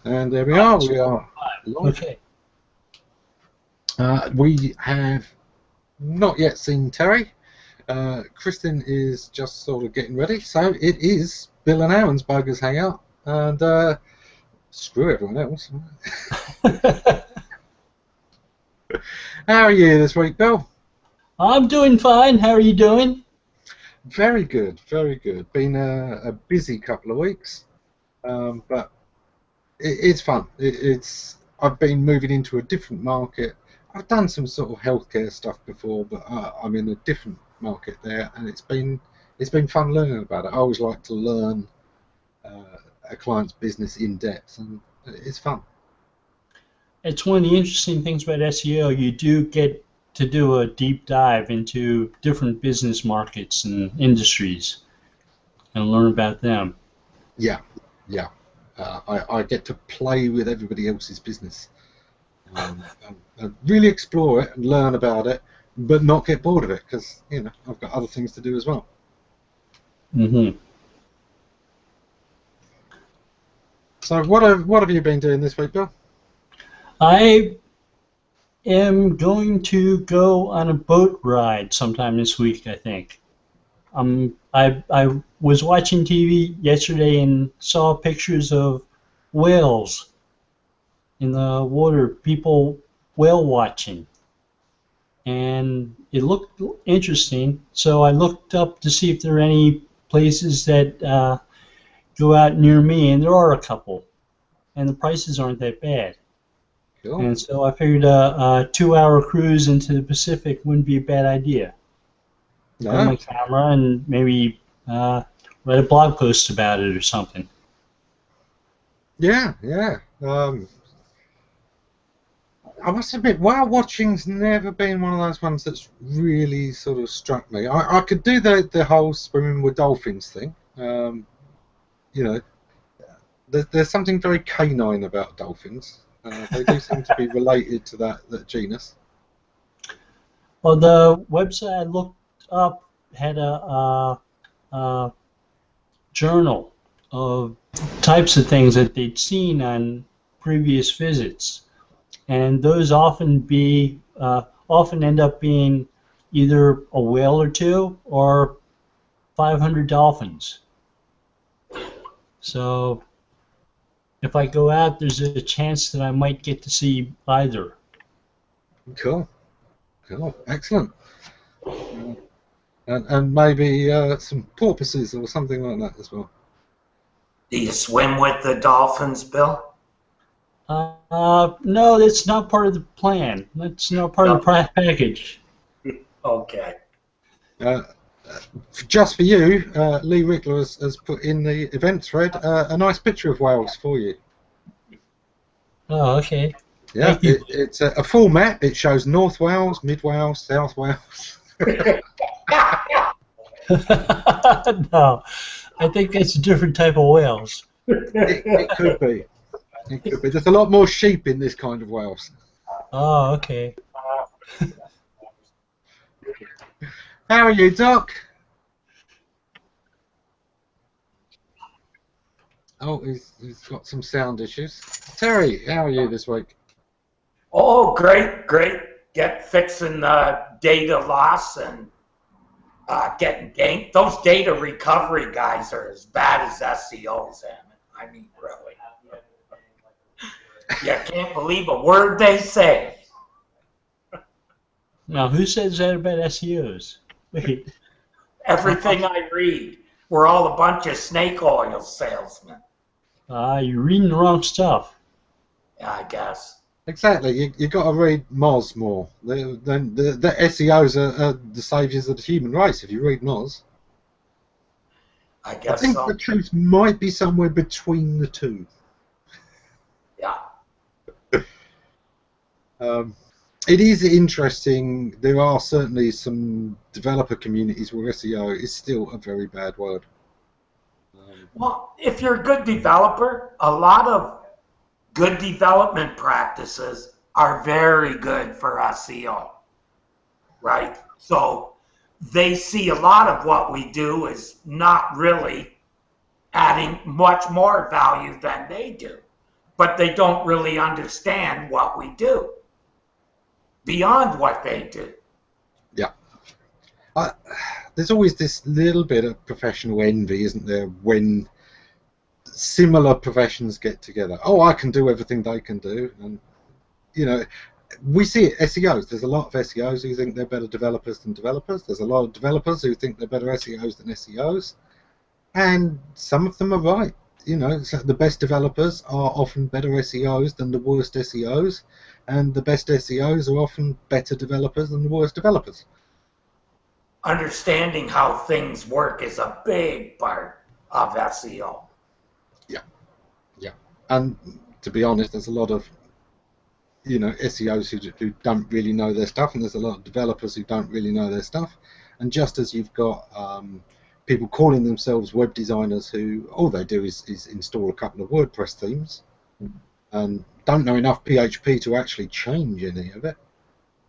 And there we are. We are live. Okay. We have not yet seen Terry. Kristin is just sort of getting ready. So it is Bill and Aaron's Bogus Hangout. And screw everyone else. How are you this week, Bill? I'm doing fine. How are you doing? Very good, very good. Been a busy couple of weeks, but it's fun. I've been moving into a different market. I've done some sort of healthcare stuff before, but I'm in a different market there, and it's been fun learning about it. I always like to learn a client's business in depth, and it's fun. It's one of the interesting things about SEO. You do get to do a deep dive into different business markets and industries and learn about them. Yeah, yeah. I get to play with everybody else's business and really explore it and learn about it, but not get bored of it because I've got other things to do as well. Mm-hmm. So what have you been doing this week, Bill? I am going to go on a boat ride sometime this week, I think. I was watching TV yesterday and saw pictures of whales in the water, people whale watching, and it looked interesting. So I looked up to see if there are any places that go out near me, and there are a couple, and the prices aren't that bad. Cool. And so I figured a 2-hour cruise into the Pacific wouldn't be a bad idea. No. Bring my camera and maybe write a blog post about it or something. Yeah, yeah. I must admit, whale watching's never been one of those ones that's really sort of struck me. I could do the whole swimming with dolphins thing. There's something very canine about dolphins. They do seem to be related to that genus. Well, the website I looked up had a journal of types of things that they'd seen on previous visits, and those often end up being either a whale or two or 500 dolphins. So if I go out, there's a chance that I might get to see either. Cool. Excellent. And maybe some porpoises or something like that as well. Do you swim with the dolphins, Bill? No, that's not part of the plan. That's not part of the package. Okay. Just for you, Lee Rickler has put in the event thread a nice picture of Wales for you. Oh, okay. Yeah, it's a full map. It shows North Wales, Mid Wales, South Wales. No, I think that's a different type of whales. It could be. It could be. There's a lot more sheep in this kind of Wales. Oh, okay. How are you, Doc? Oh, he's got some sound issues. Terry, how are you this week? Oh, great. Fixing data loss and getting ganked. Those data recovery guys are as bad as SEOs, Ammon. I mean, really. You can't believe a word they say. Now, who says that about SEOs? Wait. Everything I read, we're all a bunch of snake oil salesmen. You're reading the wrong stuff. Yeah, I guess. Exactly. You got to read Moz more. The SEOs are the saviors of the human race. If you read Moz, I guess I think so. the truth might be somewhere between the two. Yeah. It is interesting. There are certainly some developer communities where SEO is still a very bad word. Well, if you're a good developer, a lot of good development practices are very good for SEO, right? So they see a lot of what we do is not really adding much more value than they do. but they don't really understand what we do beyond what they do. Yeah. There's always this little bit of professional envy, isn't there, when similar professions get together. Oh, I can do everything they can do. And, you know, we see it, SEOs. There's a lot of SEOs who think they're better developers than developers. There's a lot of developers who think they're better SEOs than SEOs. And some of them are right. You know, so the best developers are often better SEOs than the worst SEOs. And the best SEOs are often better developers than the worst developers. Understanding how things work is a big part of SEO. Yeah, yeah. And to be honest, there's a lot of, you know, SEOs who don't really know their stuff, and there's a lot of developers who don't really know their stuff. And just as you've got people calling themselves web designers who all they do is install a couple of WordPress themes and don't know enough PHP to actually change any of it.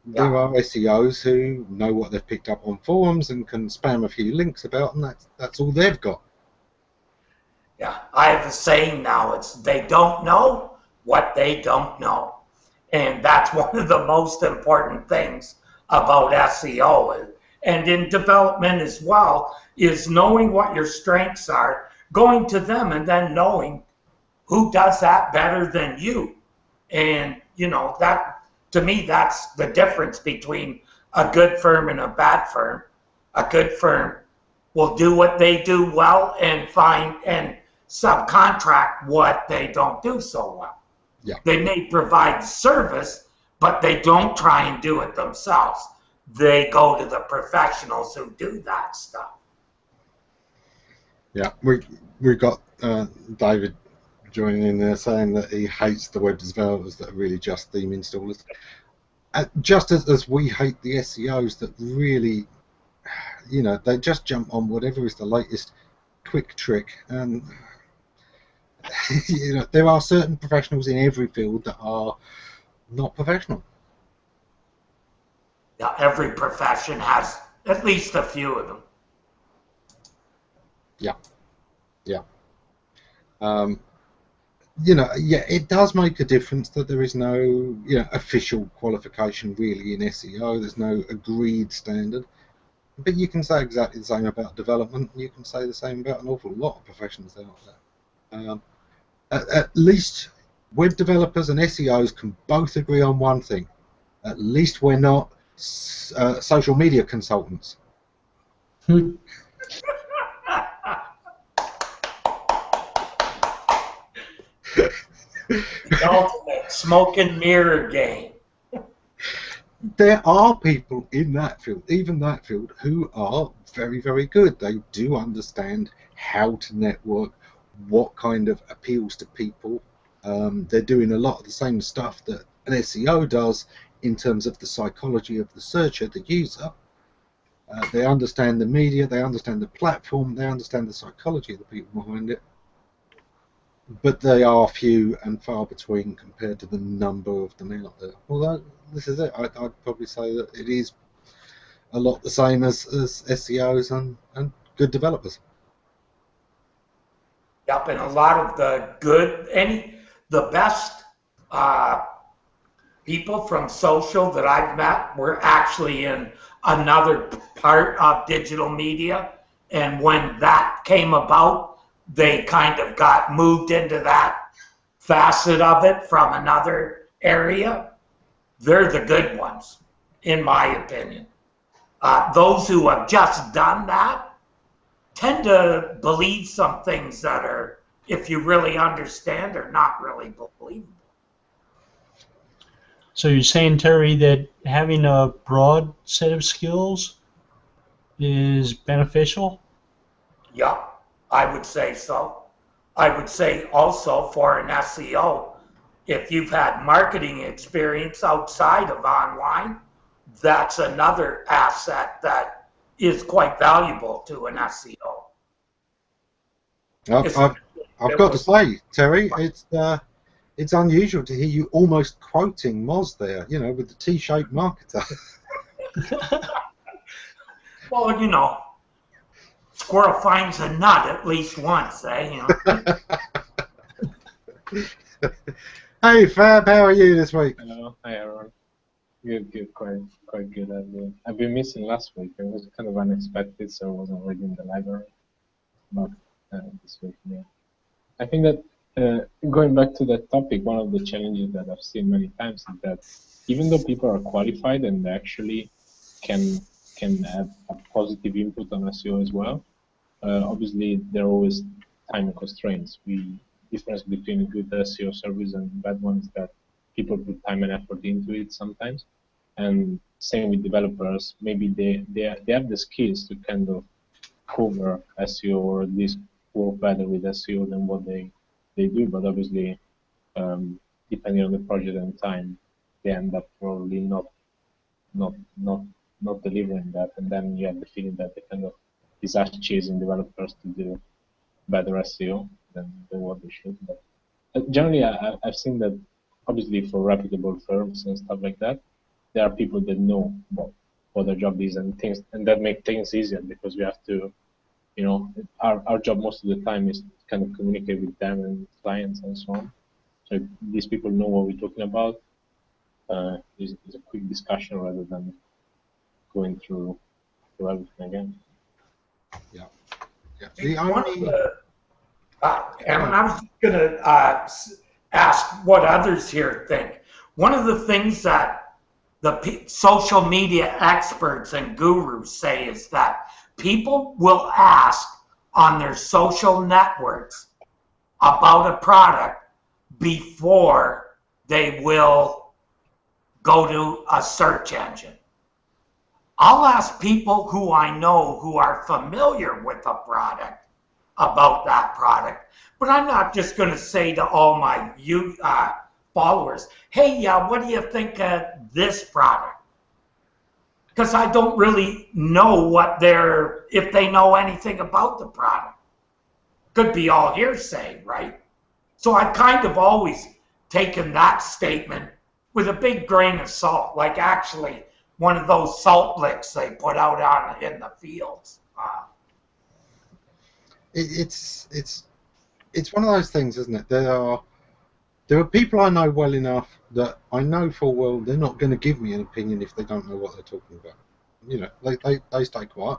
Yeah. There are SEOs who know what they've picked up on forums and can spam a few links about, and that's all they've got. Yeah, I have a saying now, it's they don't know what they don't know. And that's one of the most important things about SEO, and in development as well, is knowing what your strengths are, going to them and then knowing who does that better than you. And, you know, that, to me, that's the difference between a good firm and a bad firm. A good firm will do what they do well and find and subcontract what they don't do so well. Yeah. They may provide service, but they don't try and do it themselves. They go to the professionals who do that stuff. Yeah, we got David joining in there saying that he hates the web developers that are really just theme installers. Just as we hate the SEOs that really, you know, they just jump on whatever is the latest quick trick. And you know, there are certain professionals in every field that are not professional. Yeah, every profession has at least a few of them. Yeah, yeah. You know, yeah, it does make a difference that there is no, you know, official qualification really in SEO. There's no agreed standard. But you can say exactly the same about development, and you can say the same about an awful lot of professions out there. At least web developers and SEOs can both agree on one thing. At least we're not social media consultants. The ultimate smoke and mirror game. There are people in that field, even that field, who are very, very good. They do understand how to network, what kind of appeals to people. They're doing a lot of the same stuff that an SEO does in terms of the psychology of the searcher, the user. They understand the media, they understand the platform, they understand the psychology of the people behind it. But they are few and far between compared to the number of them out there. Although, this is it. I'd probably say that it is a lot the same as SEOs and good developers. Yep, and a lot of the best people from social that I've met were actually in another part of digital media. And when that came about, they kind of got moved into that facet of it from another area. They're the good ones, in my opinion. Those who have just done that tend to believe some things that are, if you really understand, are not really believable. So you're saying, Terry, that having a broad set of skills is beneficial? Yeah, I would say so. I would say also for an SEO, if you've had marketing experience outside of online, that's another asset that is quite valuable to an SEO. I've got to say, Terry, it's unusual to hear you almost quoting Moz there, you know, with the T-shaped marketer. Well, you know, squirrel finds a nut at least once, eh? You know? Hey Fab, how are you this week? Hello, hi everyone. Good, quite good. I've been missing last week. It was kind of unexpected, so I wasn't really in the library. But this week, yeah. I think that going back to that topic, one of the challenges that I've seen many times is that even though people are qualified and they actually can have a positive input on SEO as well, obviously there are always time constraints. Difference between a good SEO service and bad one is that people put time and effort into it sometimes, and same with developers. Maybe they have the skills to kind of cover SEO or at least work better with SEO than what they do, but obviously depending on the project and time, they end up probably not delivering that, and then you have the feeling that they kind of disaster chasing developers to do better SEO than what they should. But generally, I've seen that obviously for reputable firms and stuff like that, there are people that know what their job is and things, and that make things easier because we have to, our job most of the time is to kind of communicate with them and clients and so on. So if these people know what we're talking about, it's a quick discussion rather than going through everything again. Yeah. And I was going to ask what others here think. One of the things that the social media experts and gurus say is that people will ask on their social networks about a product before they will go to a search engine. I'll ask people who I know who are familiar with a product about that product, but I'm not just going to say to all my followers, hey, what do you think of this product? Because I don't really know if they know anything about the product. Could be all hearsay, right? So I've kind of always taken that statement with a big grain of salt, like actually one of those salt licks they put out in the fields. It's one of those things, isn't it? There are people I know well enough that I know full well they're not going to give me an opinion if they don't know what they're talking about. They stay quiet.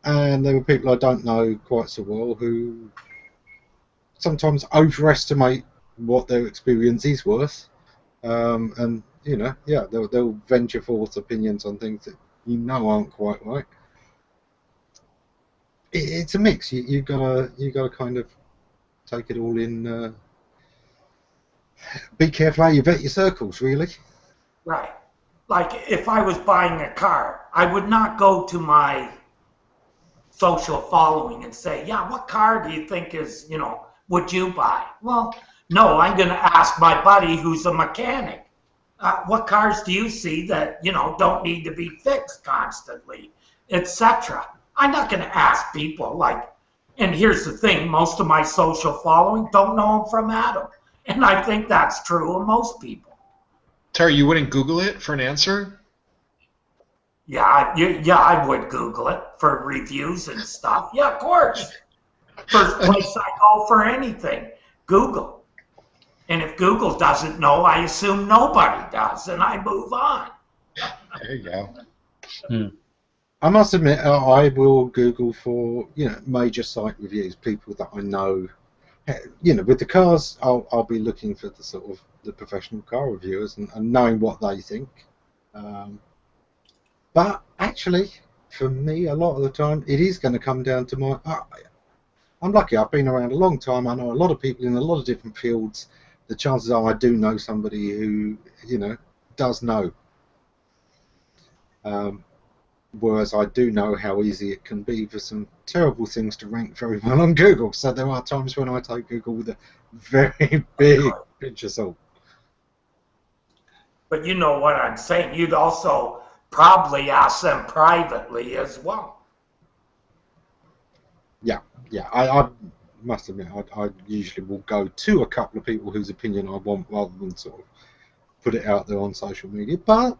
And there are people I don't know quite so well who sometimes overestimate what their experience is worth, and they'll venture forth opinions on things that aren't quite right. It's a mix. You gotta kind of take it all in. Be careful how you vet your circles, really. Right. Like if I was buying a car, I would not go to my social following and say, what car do you think is, would you buy? Well, no, I'm going to ask my buddy who's a mechanic. What cars do you see that, don't need to be fixed constantly, etc. I'm not going to ask people and here's the thing, most of my social following don't know him from Adam. And I think that's true of most people. Terry, you wouldn't Google it for an answer? Yeah, I would Google it for reviews and stuff. Yeah, of course. First place I go for anything, Google. And if Google doesn't know, I assume nobody does, and I move on. There you go. I must admit, I will Google for major site reviews, people that I know. With the cars, I'll be looking for the sort of the professional car reviewers and knowing what they think. But actually, for me, a lot of the time, it is going to come down to my. I'm lucky. I've been around a long time. I know a lot of people in a lot of different fields. The chances are I do know somebody who does know. Whereas I do know how easy it can be for some terrible things to rank very well on Google. So there are times when I take Google with a very big pinch of salt. But you know what I'm saying. You'd also probably ask them privately as well. Yeah. I must admit, I usually will go to a couple of people whose opinion I want rather than sort of put it out there on social media. But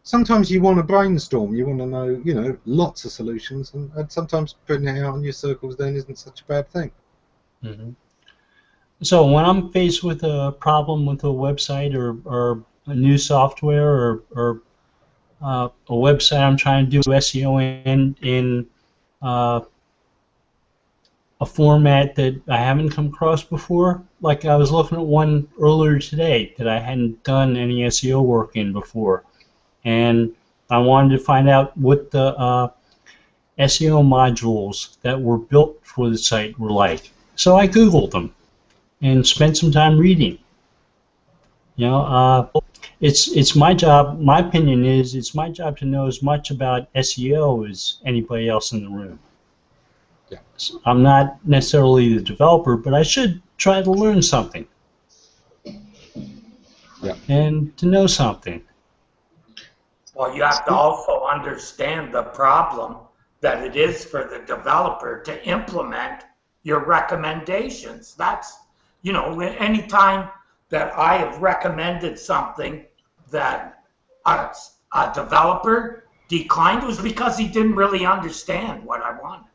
sometimes you want to brainstorm. You want to know, lots of solutions, and sometimes putting it out on your circles then isn't such a bad thing. Mm-hmm. So when I'm faced with a problem with a website or a new software or a website I'm trying to do SEO in a format that I haven't come across before, like I was looking at one earlier today that I hadn't done any SEO work in before, and I wanted to find out what the SEO modules that were built for the site were like. So I Googled them and spent some time reading. You know, it's my job. My opinion is it's my job to know as much about SEO as anybody else in the room. Yeah. So I'm not necessarily the developer, but I should try to learn something. Yeah. And to know something. Well, you have to also understand the problem that it is for the developer to implement your recommendations. That's, you know, anytime that I have recommended something that a developer declined was because he didn't really understand what I wanted.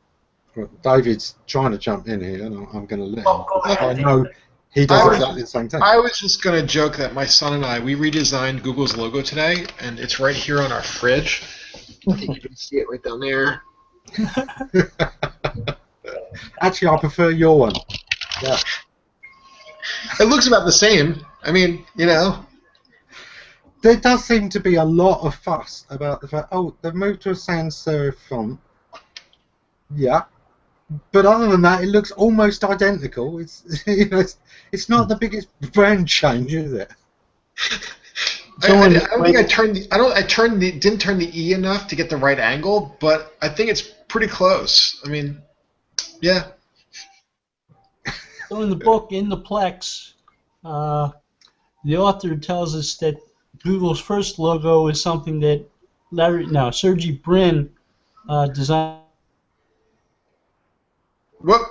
Well, David's trying to jump in here, and I'm going to let him. Go ahead, I know David. he does exactly the same thing. I was just going to joke that my son and I, we redesigned Google's logo today, and it's right here on our fridge. I think you can see it right down there. Actually, I prefer your one. Yeah. It looks about the same. I mean, you know. There does seem to be a lot of fuss about the fact, oh, they've moved to a sans serif font. Yeah. But other than that, it looks almost identical. It's you know, it's not the biggest brand change, is it? I don't think didn't turn the E enough to get the right angle, but I think it's pretty close. I mean, yeah. So in the book, In the Plex, the author tells us that Google's first logo is something that Sergey Brin designed. Whoop.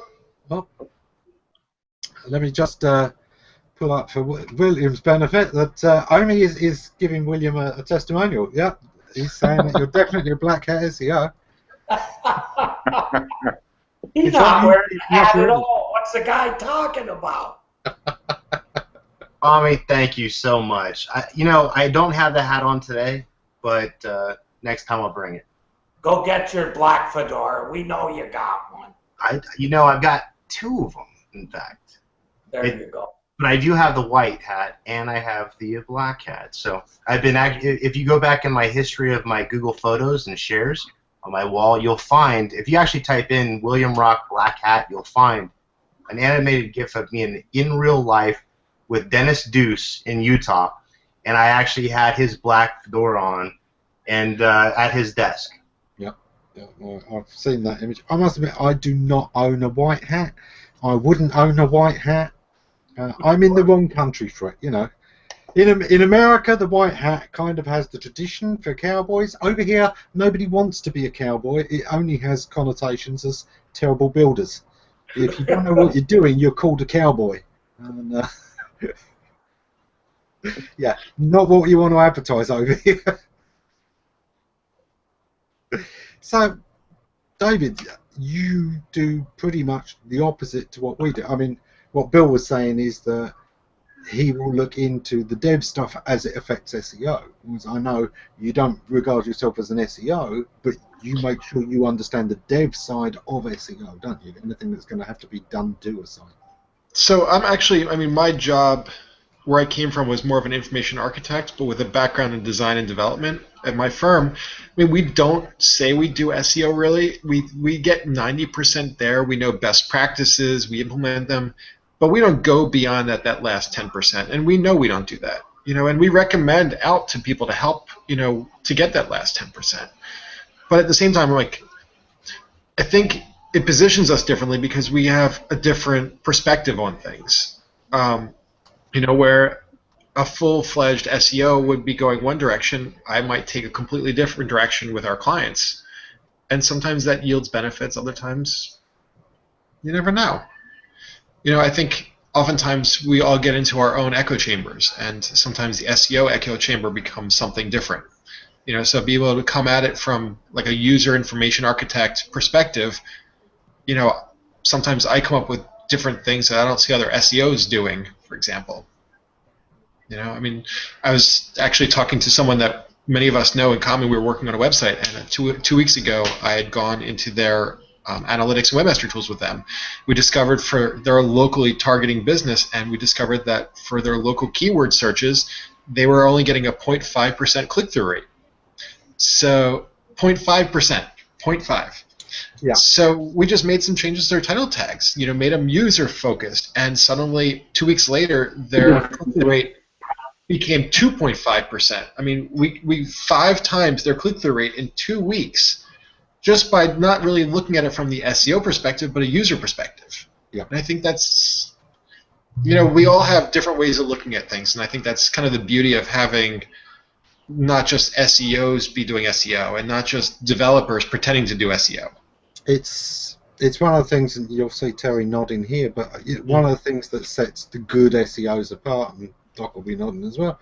Well, let me just pull up for William's benefit that Omi is giving William a testimonial. Yeah, he's saying that you're definitely a black hat SEO. He's not wearing a hat at all. What's the guy talking about? Ami, thank you so much. I don't have the hat on today, but next time I'll bring it. Go get your black fedora. We know you got one. I've got two of them, in fact. There you go. But I do have the white hat, and I have the black hat. So I've been if you go back in my history of my Google Photos and shares on my wall, you'll find, if you actually type in William Rock black hat, you'll find an animated GIF of me in real life with Dennis Deuce in Utah, and I actually had his black fedora on and at his desk. Yeah, I've seen that image. I must admit, I do not own a white hat. I wouldn't own a white hat. I'm in the wrong country for it, you know. In America, the white hat kind of has the tradition for cowboys. Over here, nobody wants to be a cowboy. It only has connotations as terrible builders. If you don't know what you're doing, you're called a cowboy. And, yeah, not what you want to advertise over here. So, David, you do pretty much the opposite to what we do. I mean, what Bill was saying is that he will look into the dev stuff as it affects SEO. Because I know you don't regard yourself as an SEO, but you make sure you understand the dev side of SEO, don't you? Anything that's going to have to be done to a site. So my job where I came from was more of an information architect, but with a background in design and development. At my firm, we don't say we do SEO really. We get 90% there. We know best practices, we implement them, but we don't go beyond that last 10%. And we know we don't do that, and we recommend out to people to help, to get that last 10%. But at the same time, I think it positions us differently because we have a different perspective on things. Where a full-fledged SEO would be going one direction, I might take a completely different direction with our clients. And sometimes that yields benefits, other times you never know. I think oftentimes we all get into our own echo chambers, and sometimes the SEO echo chamber becomes something different. So be able to come at it from like a user information architect perspective, sometimes I come up with different things that I don't see other SEOs doing, for example. You know, I mean, I was actually talking to someone that many of us know in common. We were working on a website, and two weeks ago, I had gone into their analytics and webmaster tools with them. We discovered for their locally targeting business, and we discovered that for their local keyword searches, they were only getting a 0.5% click-through rate. So 0.5%, 0.5. Yeah. So we just made some changes to their title tags, you know, made them user-focused, and suddenly 2 weeks later, their click-through rate became 2.5%. I mean, we 5 times their click-through rate in 2 weeks, just by not really looking at it from the SEO perspective, but a user perspective. Yeah. And I think that's, you know, we all have different ways of looking at things, and I think that's kind of the beauty of having not just SEOs be doing SEO, and not just developers pretending to do SEO. It's one of the things, and you'll see Terry nodding here, but one of the things that sets the good SEOs apart, and Doc will be nodding as well,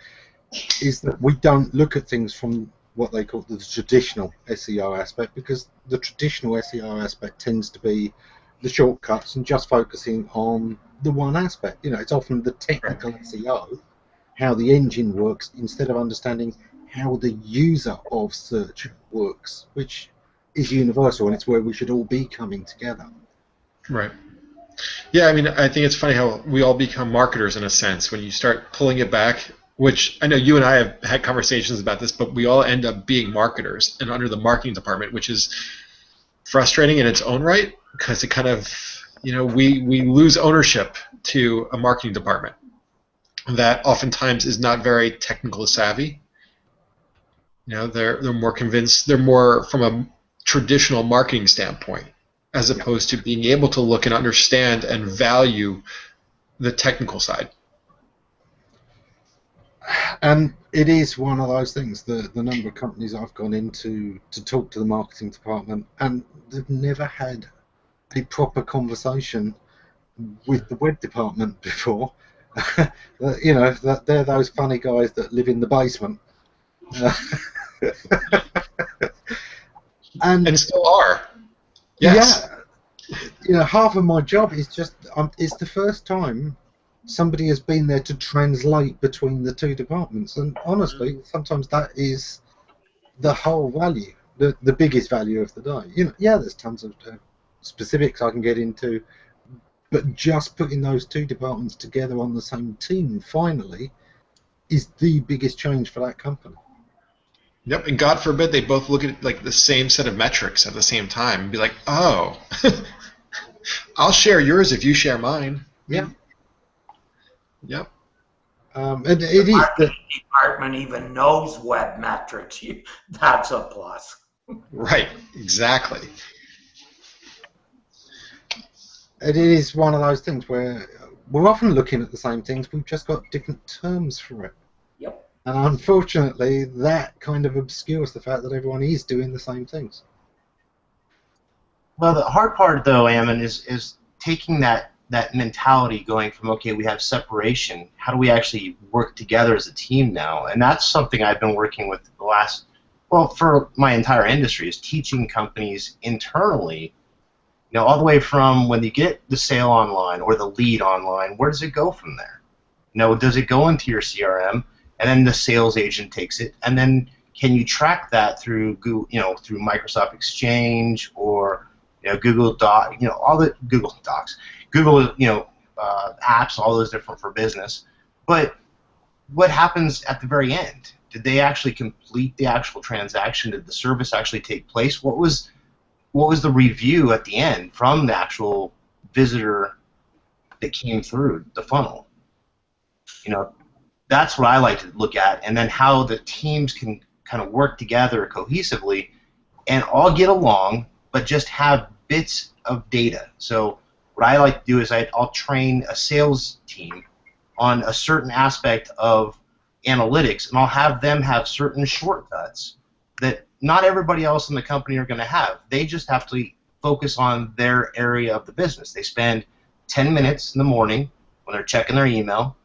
is that we don't look at things from what they call the traditional SEO aspect, because the traditional SEO aspect tends to be the shortcuts and just focusing on the one aspect. You know, it's often the technical SEO, how the engine works, instead of understanding how the user of search works, which is universal, and it's where we should all be coming together. Right. Yeah, I mean, I think it's funny how we all become marketers in a sense when you start pulling it back, which I know you and I have had conversations about this, but we all end up being marketers and under the marketing department, which is frustrating in its own right, because it kind of, you know, we lose ownership to a marketing department that oftentimes is not very technical savvy. You know, they're more convinced, they're more from a traditional marketing standpoint, as opposed to being able to look and understand and value the technical side. And it is one of those things, the number of companies I've gone into to talk to the marketing department, and they've never had a proper conversation with the web department before. You know, that they're those funny guys that live in the basement. And still are. Yes. Yeah. You know, half of my job is just, it's the first time somebody has been there to translate between the two departments, and honestly, sometimes that is the whole value, the biggest value of the day. You know, yeah, there's tons of specifics I can get into, but just putting those two departments together on the same team finally is the biggest change for that company. Yep, and God forbid they both look at like the same set of metrics at the same time and be like, oh, I'll share yours if you share mine. Yeah. Yep. And it is the marketing department even knows web metrics. That's a plus. Right, exactly. It is one of those things where we're often looking at the same things, we've just got different terms for it. Yep. And unfortunately, that kind of obscures the fact that everyone is doing the same things. Well, the hard part, though, Ammon, is taking that mentality, going from, okay, we have separation, how do we actually work together as a team now? And that's something I've been working with the last, well, for my entire industry, is teaching companies internally, you know, all the way from when you get the sale online or the lead online, where does it go from there? You know, does it go into your CRM, and then the sales agent takes it, and then can you track that through Google, you know, through Microsoft Exchange or, you know, Google Doc, you know, all the Google Docs, Google, you know, apps, all those different for business. But what happens at the very end? Did they actually complete the actual transaction? Did the service actually take place? What was the review at the end from the actual visitor that came through the funnel? You know, that's what I like to look at, and then how the teams can kind of work together cohesively and all get along, but just have bits of data. So what I like to do is I'll train a sales team on a certain aspect of analytics, and I'll have them have certain shortcuts that not everybody else in the company are going to have. They just have to focus on their area of the business. They spend 10 minutes in the morning when they're checking their email,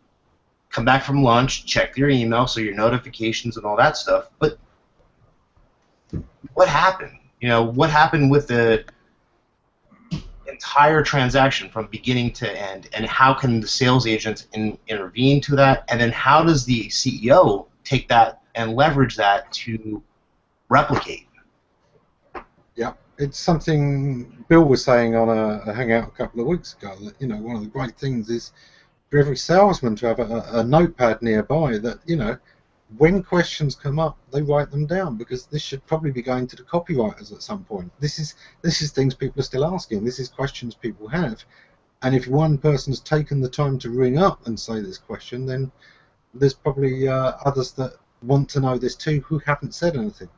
come back from lunch, check your email, so your notifications and all that stuff. But what happened? You know, what happened with the entire transaction from beginning to end, and how can the sales agent intervene to that, and then how does the CEO take that and leverage that to replicate? Yeah, it's something Bill was saying on a hangout a couple of weeks ago, that, you know, one of the great things is for every salesman to have a notepad nearby that, you know, when questions come up, they write them down, because this should probably be going to the copywriters at some point. This is things people are still asking. This is questions people have. And if one person's taken the time to ring up and say this question, then there's probably others that want to know this too who haven't said anything.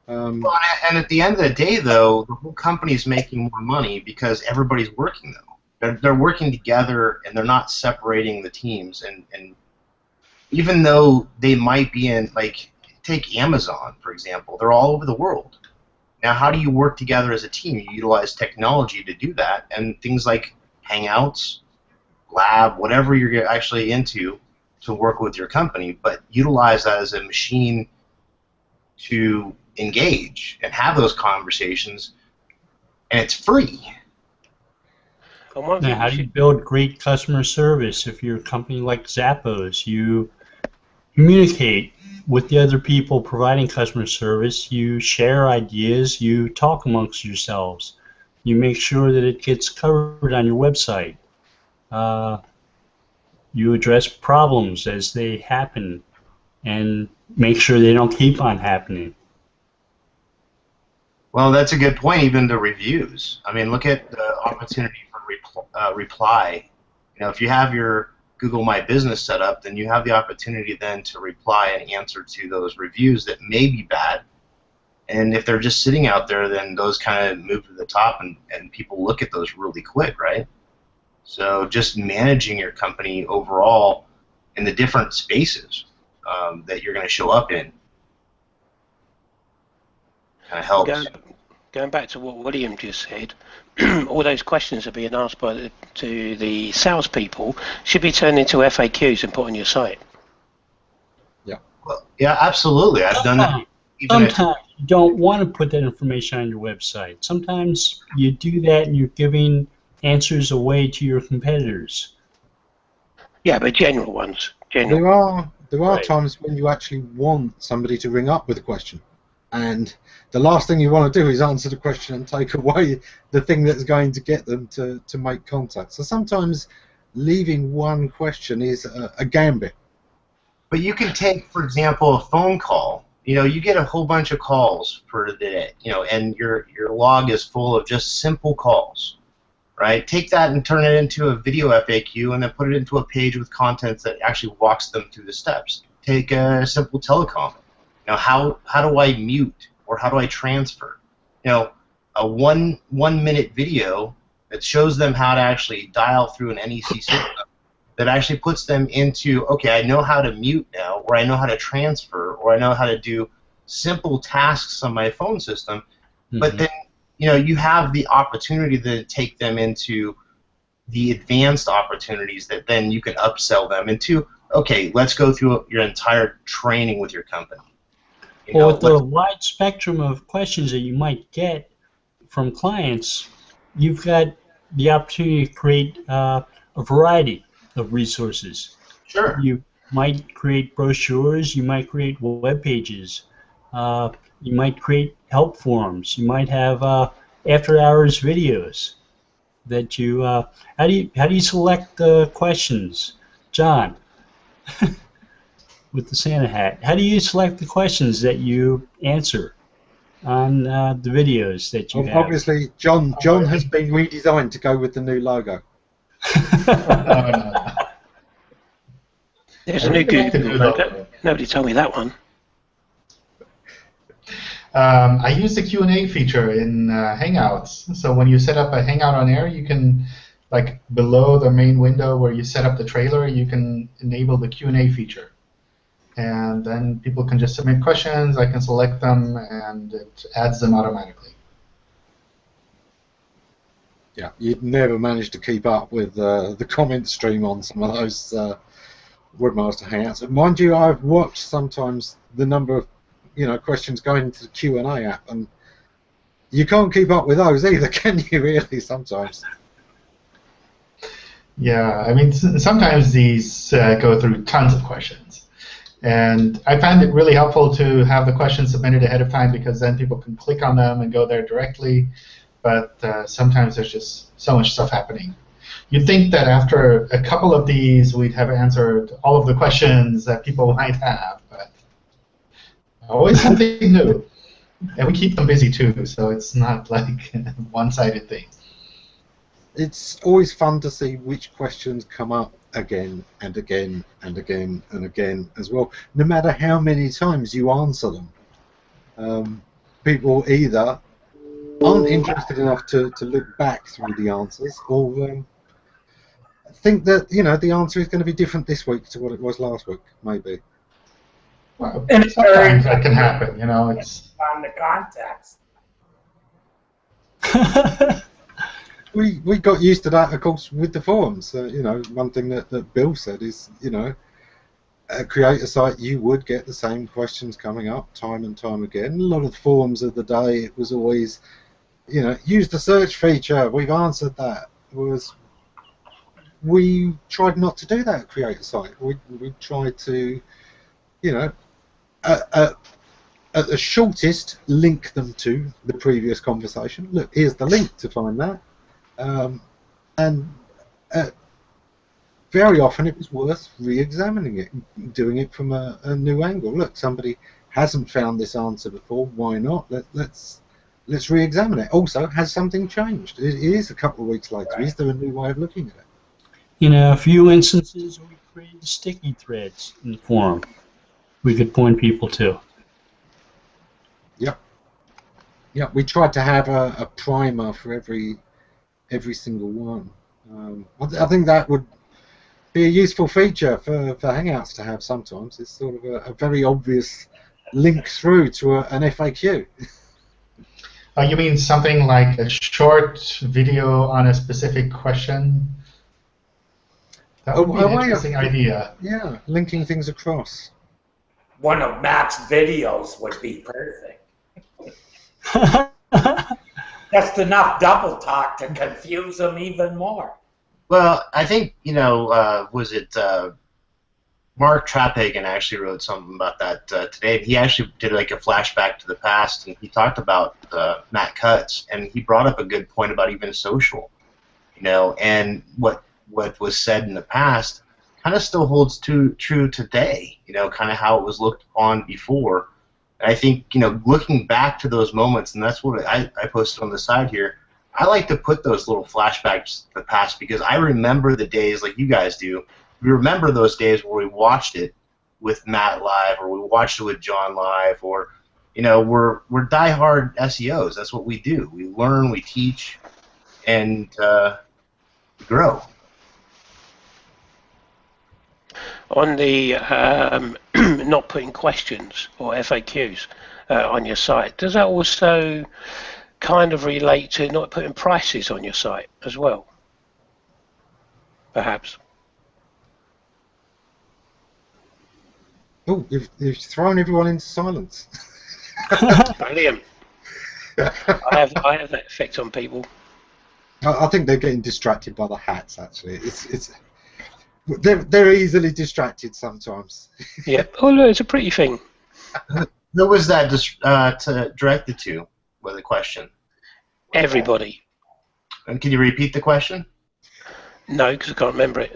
Well, and at the end of the day, though, the whole company's making more money because everybody's working, though. They're working together, and they're not separating the teams. And even though they might be in, like, take Amazon, for example, they're all over the world. Now, how do you work together as a team? You utilize technology to do that, and things like Hangouts, Lab, whatever you're actually into to work with your company, but utilize that as a machine to engage and have those conversations, and it's free. Now, how do you build great customer service if you're a company like Zappos? You communicate with the other people providing customer service, you share ideas, you talk amongst yourselves, you make sure that it gets covered on your website, you address problems as they happen and make sure they don't keep on happening. Well, that's a good point, even the reviews. I mean, look at the opportunity for reply. You know, if you have your Google My Business set up, then you have the opportunity then to reply and answer to those reviews that may be bad. And if they're just sitting out there, then those kind of move to the top, and people look at those really quick, right? So just managing your company overall in the different spaces that you're going to show up in kind of helps. Going back to what William just said, all those questions are being asked to the salespeople should be turned into FAQs and put on your site. Yeah. Well, yeah, absolutely. I've done that. Sometimes you don't want to put that information on your website. Sometimes you do that and you're giving answers away to your competitors. Yeah, but general ones. There are Right. times when you actually want somebody to ring up with a question, and the last thing you want to do is answer the question and take away the thing that's going to get them to make contact. So sometimes leaving one question is a gambit. But you can take, for example, a phone call. You know, you get a whole bunch of calls for the day, you know, and your log is full of just simple calls, right? Take that and turn it into a video FAQ and then put it into a page with content that actually walks them through the steps. Take a simple telecom. You know, how do I mute or how do I transfer? You know, a one minute video that shows them how to actually dial through an NEC system that actually puts them into, okay, I know how to mute now, or I know how to transfer, or I know how to do simple tasks on my phone system. Mm-hmm. But then, you know, you have the opportunity to take them into the advanced opportunities that then you can upsell them into, okay, let's go through your entire training with your company. Well, with the wide spectrum of questions that you might get from clients, you've got the opportunity to create a variety of resources. Sure. You might create brochures, you might create web pages, you might create help forums, you might have after-hours videos that you. How do you select the questions, John? With the Santa hat, how do you select the questions that you answer on the videos that you have? Obviously, John has been redesigned to go with the new logo. There's a new Google logo. Nobody told me that one. I use the Q&A feature in Hangouts. So when you set up a Hangout on air, you can, like below the main window where you set up the trailer, you can enable the Q&A feature. And then people can just submit questions, I can select them, and it adds them automatically. Yeah, you'd never manage to keep up with the comment stream on some of those Webmaster Hangouts. And mind you, I've watched sometimes the number of questions going into the Q&A app, and you can't keep up with those either, can you? Really, sometimes. Yeah, I mean, sometimes these go through tons of questions. And I find it really helpful to have the questions submitted ahead of time because then people can click on them and go there directly. But sometimes there's just so much stuff happening. You'd think that after a couple of these, we'd have answered all of the questions that people might have, but always something new. And we keep them busy too, so it's not like a one-sided thing. It's always fun to see which questions come up again and again and again and again as well, no matter how many times you answer them. People either aren't interested enough to look back through the answers, or think that the answer is going to be different this week to what it was last week, maybe. Well, sometimes that can happen, It's on the context. We got used to that, of course, with the forums. One thing that Bill said is, create a site, you would get the same questions coming up time and time again. A lot of the forums of the day, it was always, use the search feature. We've answered that. We tried not to do that at Create a Site. We tried to, at the shortest, link them to the previous conversation. Look, here's the link to find that. And very often it was worth re-examining it, doing it from a new angle. Look, somebody hasn't found this answer before. Why not? Let's re-examine it. Also, has something changed? It is a couple of weeks later. Right. Is there a new way of looking at it? In a few instances, we created sticky threads in the forum we could point people to. Yep. Yeah, we tried to have a primer for every single one. I think that would be a useful feature for Hangouts to have sometimes. It's sort of a very obvious link through to an FAQ. You mean something like a short video on a specific question? That would be an interesting idea. Yeah, linking things across. One of Matt's videos would be perfect. Just enough double talk to confuse them even more. Well, I think, was it Mark Traphagen actually wrote something about that today. He actually did like a flashback to the past, and he talked about Matt Cutts, and he brought up a good point about even social, and what was said in the past kind of still holds true today, kind of how it was looked upon before. I think, looking back to those moments, and that's what I posted on the side here, I like to put those little flashbacks to the past because I remember the days like you guys do. We remember those days where we watched it with Matt live, or we watched it with John live, or, we're diehard SEOs. That's what we do. We learn, we teach, and grow. On the not putting questions or FAQs on your site, does that also kind of relate to not putting prices on your site as well? Perhaps. Oh, you've thrown everyone into silence. Brilliant. I have that effect on people. I think they're getting distracted by the hats. Actually, they're easily distracted sometimes. Yeah. Oh, look, it's a pretty thing. Who was that directed to with a question? Everybody. And can you repeat the question? No, because I can't remember it.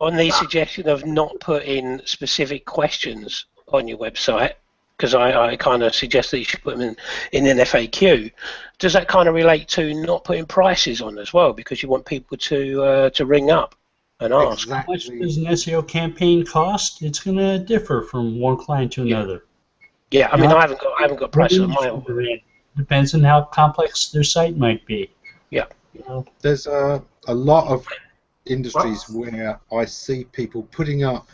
On the suggestion of not putting specific questions on your website, because I kind of suggest that you should put them in an FAQ. Does that kind of relate to not putting prices on as well, because you want people to ring up and ask? How much does an SEO campaign cost? It's going to differ from one client to another. Yeah, I mean, I haven't got prices on my own. Depends on how complex their site might be. Yeah. There's a lot of industries where I see people putting up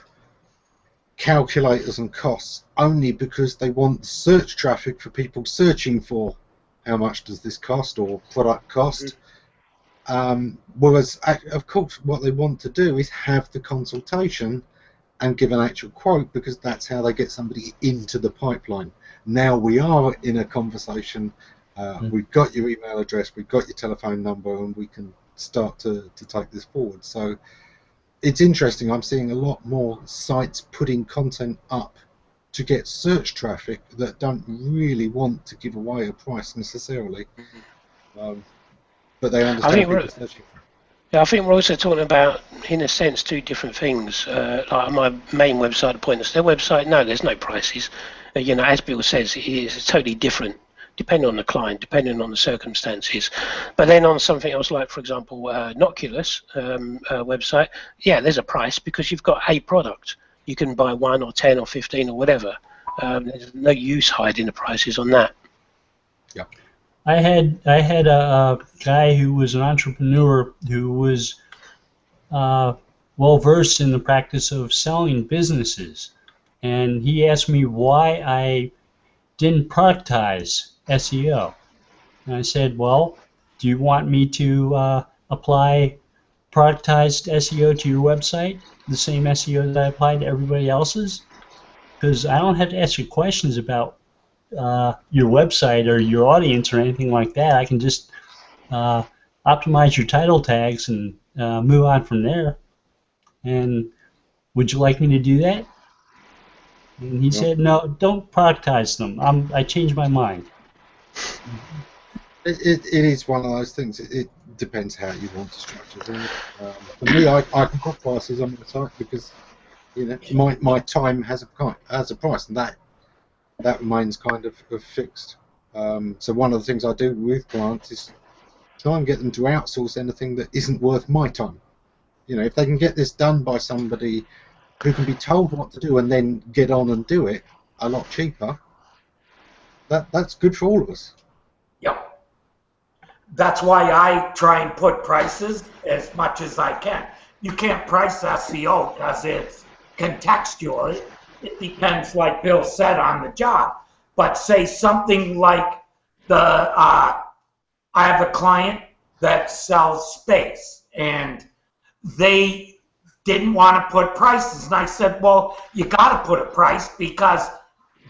calculators and costs only because they want search traffic for people searching for how much does this cost or product cost. Whereas, of course, what they want to do is have the consultation and give an actual quote, because that's how they get somebody into the pipeline. now we are in a conversation. We've got your email address, we've got your telephone number, and we can start to take this forward. So it's interesting. I'm seeing a lot more sites putting content up to get search traffic that don't really want to give away a price necessarily, but they understand people searching for it. Yeah, I think we're also talking about, in a sense, two different things. Like my main website, Appointments, their website, no, there's no prices. You know, as Bill says, it is totally different, depending on the client, depending on the circumstances. But then on something else, like, for example, Noculus website, yeah, there's a price because you've got a product. You can buy 1 or 10 or 15 or whatever. There's no use hiding the prices on that. Yeah. I had a guy who was an entrepreneur who was well versed in the practice of selling businesses, and he asked me why I didn't productize SEO, and I said, well, do you want me to apply productized SEO to your website, the same SEO that I applied to everybody else's? Because I don't have to ask you questions about your website or your audience or anything like that. I can just optimize your title tags and move on from there. And would you like me to do that? And he said, no, don't productize them. I changed my mind. It is one of those things. It depends how you want to structure things. For me, I can put prices on my site because my time has a price, and that remains kind of fixed. So one of the things I do with clients is try and get them to outsource anything that isn't worth my time. If they can get this done by somebody who can be told what to do and then get on and do it a lot cheaper, that's good for all of us. Yep. That's why I try and put prices as much as I can. You can't price SEO because it's contextual. It depends, like Bill said, on the job. But say something like I have a client that sells space, and they didn't want to put prices. And I said, well, you got to put a price because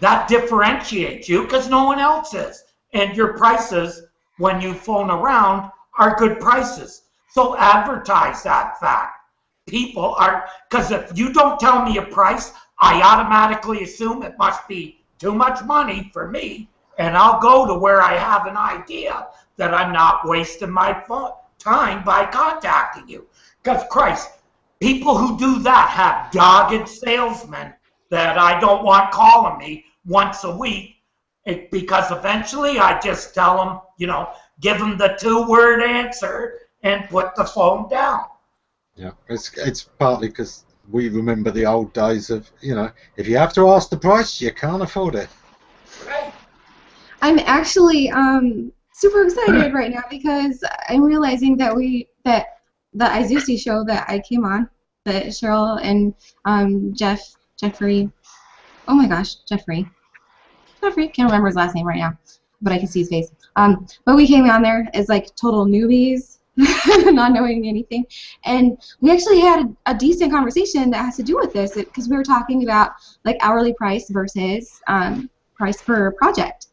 that differentiates you because no one else is. And your prices, when you phone around, are good prices. So advertise that fact. People are, because if you don't tell me a price, I automatically assume it must be too much money for me, and I'll go to where I have an idea that I'm not wasting my time by contacting you. Because Christ, people who do that have dogged salesmen that I don't want calling me once a week, because eventually I just tell them, give them the 2-word answer and put the phone down. Yeah, it's partly because we remember the old days of, if you have to ask the price, you can't afford it. Right. I'm actually super excited right now because I'm realizing that the Izusi show that I came on, that Cheryl and Jeffrey, oh my gosh, Jeffrey, can't remember his last name right now, but I can see his face. But we came on there as like total newbies, not knowing anything, and we actually had a decent conversation that has to do with this because we were talking about like hourly price versus price per project.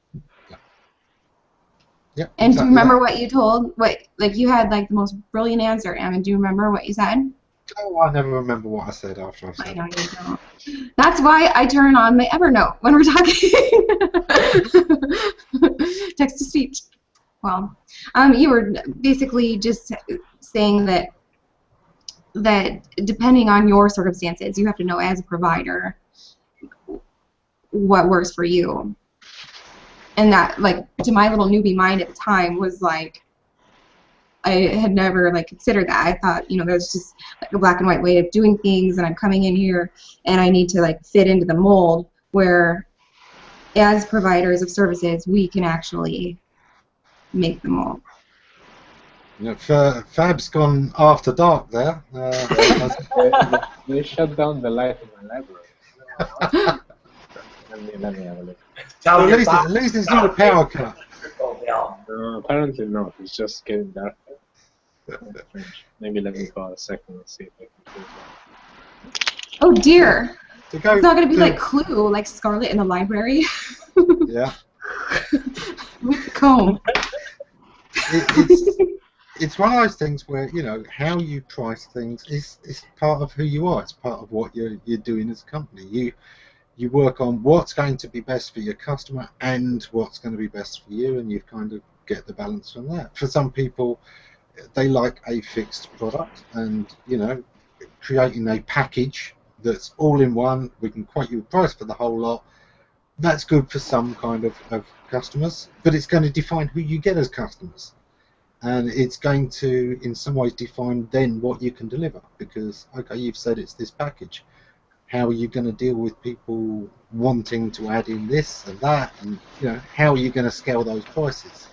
Yeah. And do you remember what you told? You had like the most brilliant answer, Ammon. Do you remember what you said? Oh, I never remember what I said after I said. I know you don't. That's why I turn on my Evernote when we're talking. Text to speech. Well, you were basically just saying that depending on your circumstances, you have to know as a provider what works for you. And that, like, to my little newbie mind at the time was like, I had never like considered that. I thought, there's just like a black and white way of doing things, and I'm coming in here and I need to like fit into the mold where, as providers of services, we can actually make the mold. Fab's gone after dark there. They shut down the light in my library. Let me have a look. At least it's not a power cut. Apparently not. It's just getting darker. Maybe let me call a second and see if I can do that. Oh dear. It's not going to be like Clue, like Scarlet in the library. Yeah. With the comb. It's one of those things where, you know, how you price things is part of who you are. It's part of what you're doing as a company. You work on what's going to be best for your customer and what's going to be best for you, and you kind of get the balance from that. For some people, they like a fixed product, and, you know, creating a package that's all in one, we can quote you a price for the whole lot. That's good for some kind of customers, but it's going to define who you get as customers. And it's going to, in some ways, define then what you can deliver. Because, okay, you've said it's this package. How are you going to deal with people wanting to add in this and that? And, you know, how are you going to scale those prices?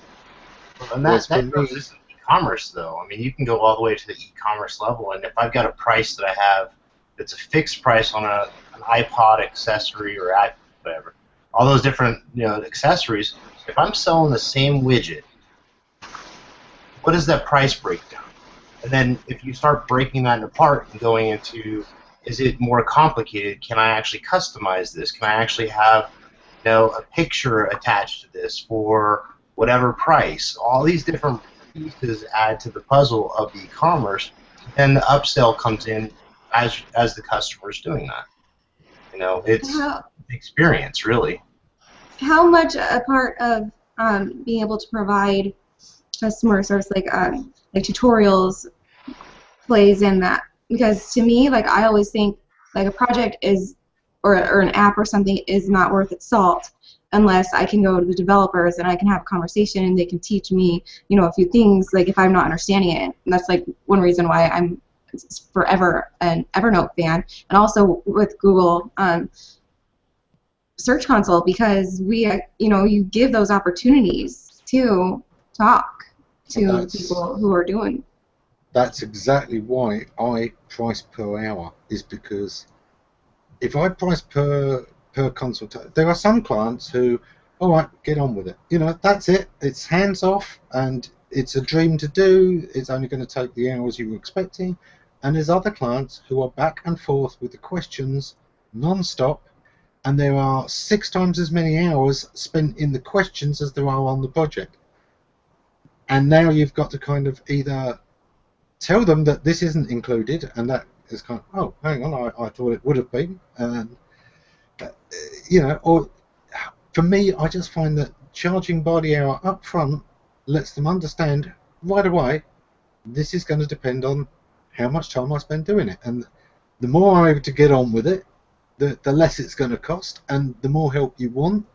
And that goes into e-commerce, though. I mean, you can go all the way to the e-commerce level. And if I've got a price that I have that's a fixed price on an iPod accessory or whatever, all those different, you know, accessories, if I'm selling the same widget, what is that price breakdown? And then if you start breaking that apart and going into, is it more complicated? Can I actually customize this? Can I actually have, you know, a picture attached to this for whatever price? All these different pieces add to the puzzle of e-commerce. Then the upsell comes in as the customer is doing that. You know, it's the experience, really. How much a part of being able to provide customer service, like tutorials, plays in that? Because to me, like, I always think like a project is, or an app or something is not worth its salt unless I can go to the developers and I can have a conversation and they can teach me, you know, a few things, like if I'm not understanding it. And that's like one reason why I'm forever an Evernote fan, and also with Google Search Console, because we, you know, you give those opportunities to talk to people who are doing. That's exactly why I price per hour, is because if I price per consultation, there are some clients who, all right, get on with it. You know, that's it. It's hands off, and it's a dream to do. It's only going to take the hours you were expecting. And there's other clients who are back and forth with the questions non-stop, and there are 6 times as many hours spent in the questions as there are on the project. And now you've got to kind of either tell them that this isn't included, and that is kind of, oh, hang on, I thought it would have been. And, you know, or for me, I just find that charging by the hour up front lets them understand right away this is going to depend on how much time I spend doing it. And the more I'm able to get on with it, the less it's going to cost, and the more help you want,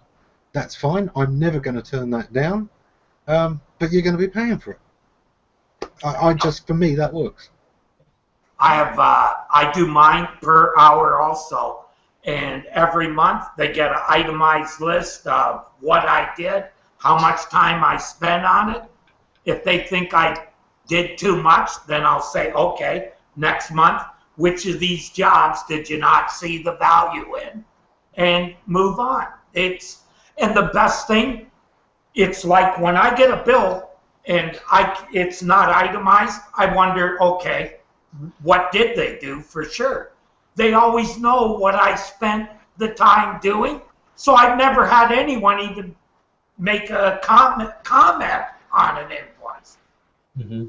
that's fine. I'm never going to turn that down. But you're going to be paying for it. I just, for me, that works. I do mine per hour also, and every month they get an itemized list of what I did, how much time I spent on it. If they think I did too much, then I'll say, okay, next month, which of these jobs did you not see the value in? And move on. And the best thing, it's like when I get a bill and it's not itemized, I wonder, okay, what did they do for sure? They always know what I spent the time doing, so I've never had anyone even make a comment on an invoice. Mm-hmm.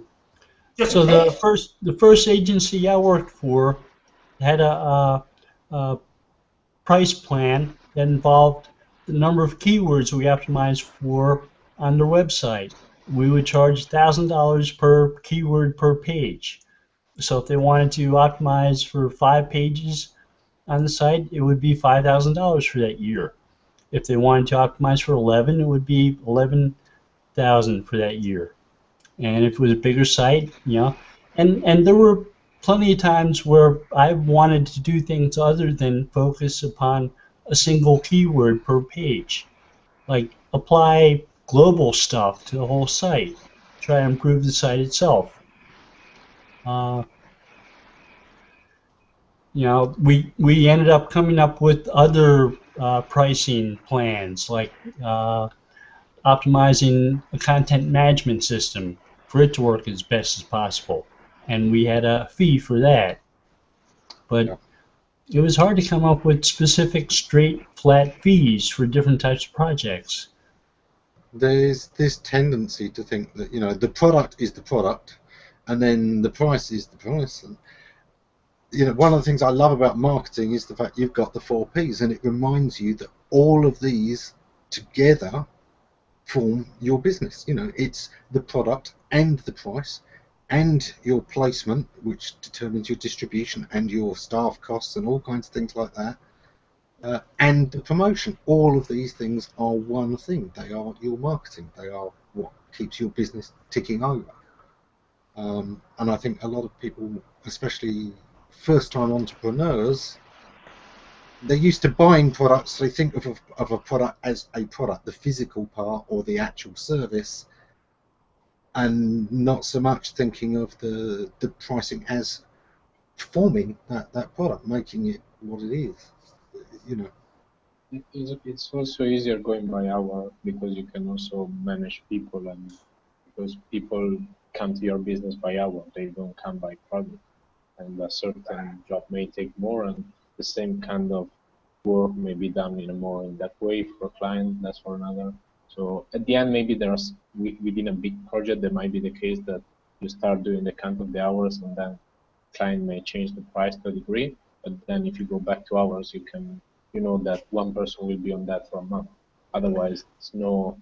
So the first agency I worked for had a price plan that involved the number of keywords we optimized for on their website. We would charge $1,000 per keyword per page. So if they wanted to optimize for 5 pages on the site, it would be $5,000 for that year. If they wanted to optimize for 11, it would be $11,000 for that year. And if it was a bigger site, you know, and there were plenty of times where I wanted to do things other than focus upon a single keyword per page, like apply global stuff to the whole site, try to improve the site itself. You know, we ended up coming up with other pricing plans, like optimizing a content management system for it to work as best as possible, and we had a fee for that. But it was hard to come up with specific straight flat fees for different types of projects. There's this tendency to think that, you know, the product is the product, and then the price is the price. And, you know, one of the things I love about marketing is the fact you've got the 4 Ps, and it reminds you that all of these together form your business. You know, it's the product and the price and your placement, which determines your distribution and your staff costs and all kinds of things like that, and the promotion. All of these things are one thing. They are your marketing. They are what keeps your business ticking over. And I think a lot of people, especially first-time entrepreneurs, they're used to buying products. They think of a product as a product, the physical part or the actual service, and not so much thinking of the pricing as forming that product, making it what it is. You know. It's also easier going by hour because you can also manage people, and because people come to your business by hour, they don't come by product. And a certain job may take more, and the same kind of work may be done in a more in that way for a client, less for another. So at the end, maybe there's within a big project, there might be the case that you start doing the count of the hours, and then client may change the price to a degree. But then if you go back to hours, you know that one person will be on that for a month. Otherwise, it's no,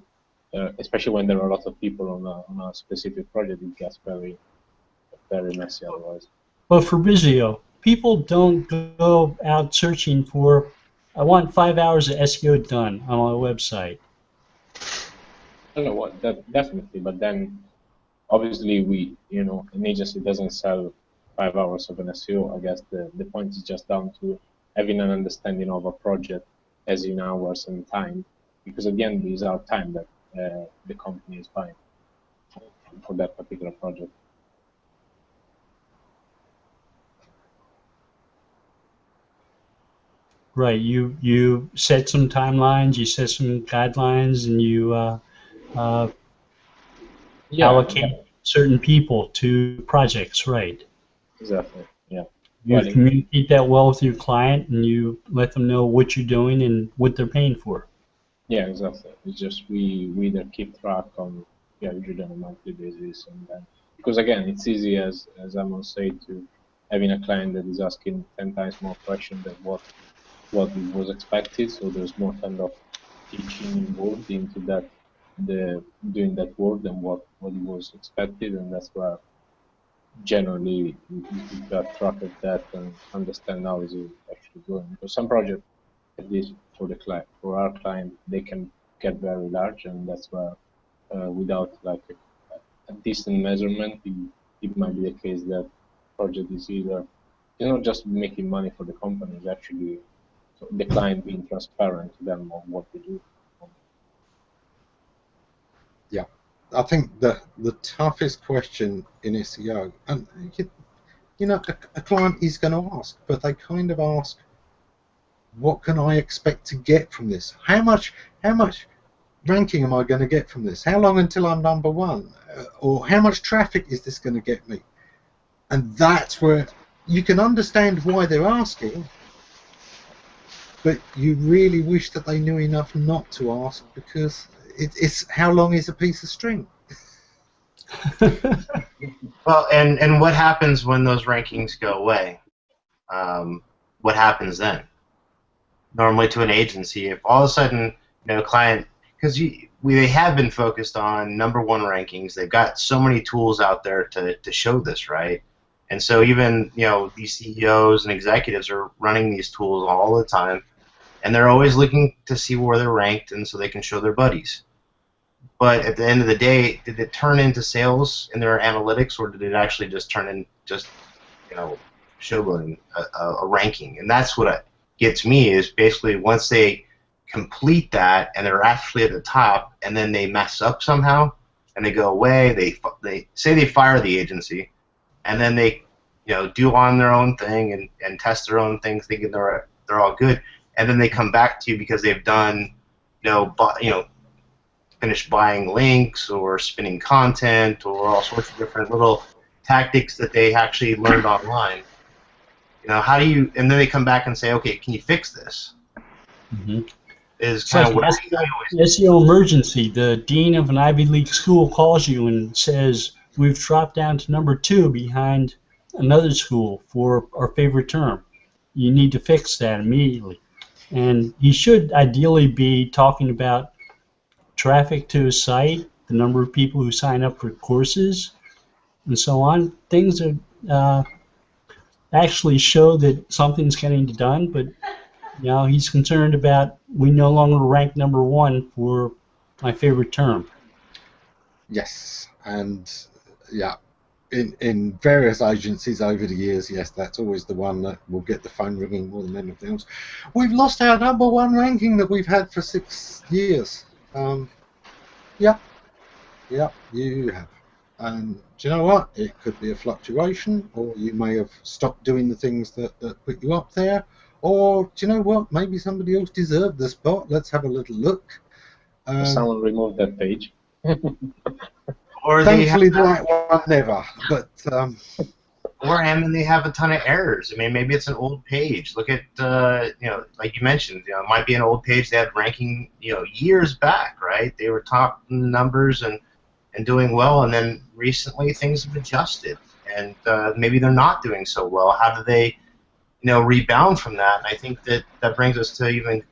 especially when there are a lot of people on a specific project, it gets very, very messy otherwise. But for Vizio, people don't go out searching for, I want 5 hours of SEO done on my website. I don't know what, definitely, but then obviously an agency doesn't sell 5 hours of an SEO. I guess the point is just down to having an understanding of a project as in hours and time, because at the end these are time that the company is buying for that particular project. Right, you set some timelines, you set some guidelines, and you allocate certain people to projects, right? Exactly, yeah. You communicate that well with your client, and you let them know what you're doing and what they're paying for. Yeah, exactly. It's just we either keep track on usually on a monthly basis, and then because again it's easy as Ammon said to having a client that is asking 10 times more questions than what was expected, so there's more kind of teaching involved into that, doing that work than what was expected, and that's where generally you keep track of that and understand how is it actually going. Because some projects, at least for our client, they can get very large, and that's where without like a decent measurement, it might be the case that project is either not just making money for the company, it's actually the client being transparent to them on what they do. Yeah, I think the toughest question in SEO, and you know, a client is going to ask, but they kind of ask, what can I expect to get from this? How much ranking am I going to get from this? How long until I'm number one? Or how much traffic is this going to get me? And that's where you can understand why they're asking, but you really wish that they knew enough not to ask, because it's how long is a piece of string? Well, and what happens when those rankings go away? What happens then? Normally to an agency, if all of a sudden, client, because they have been focused on #1 rankings, they've got so many tools out there to show this, right? And so even these CEOs and executives are running these tools all the time, and they're always looking to see where they're ranked, and so they can show their buddies. But at the end of the day, did it turn into sales in their analytics, or did it actually just turn in showboating a ranking? And that's what gets me, is basically once they complete that and they're actually at the top, and then they mess up somehow and they go away. They say they fire the agency, and then they do on their own thing and test their own things, thinking they're all good, and then they come back to you because they've done finished buying links or spinning content or all sorts of different little tactics that they actually learned online. You know, how do you? And then they come back and say, okay, can you fix this? Mm-hmm. Is It's kind like of what SEO emergency. The dean of an Ivy League school calls you and says, we've dropped down to number 2 behind another school for our favorite term. You need to fix that immediately. And he should ideally be talking about traffic to his site, the number of people who sign up for courses, and so on. Things that actually show that something's getting done, but he's concerned about we no longer rank number 1 for my favorite term. Yes, and yeah, in various agencies over the years, yes, that's always the one that will get the phone ringing more than anything else. We've lost our number 1 ranking that we've had for 6 years. Yeah, you have. And do you know what? It could be a fluctuation, or you may have stopped doing the things that put you up there, or do you know what? Maybe somebody else deserved the spot. Let's have a little look. Someone removed that page. Or thankfully, that one never. But or they have a ton of errors. I mean, maybe it's an old page. Look at like you mentioned, it might be an old page that had ranking, years back, right? They were top in the numbers and doing well, and then recently things have adjusted, and maybe they're not doing so well. How do they, rebound from that? And I think that brings us to even,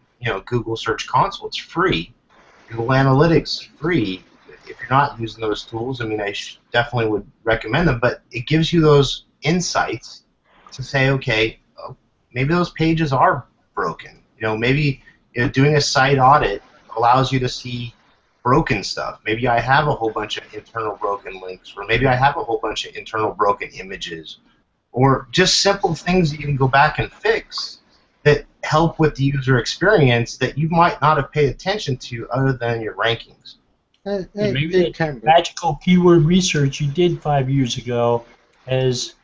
Google Search Console. It's free. Google Analytics, free. If you're not using those tools, I mean, I definitely would recommend them, but it gives you those insights to say, okay, maybe those pages are broken. Maybe doing a site audit allows you to see broken stuff. Maybe I have a whole bunch of internal broken links, or maybe I have a whole bunch of internal broken images, or just simple things that you can go back and fix that help with the user experience that you might not have paid attention to other than your rankings. Maybe the magical keyword research you did 5 years ago has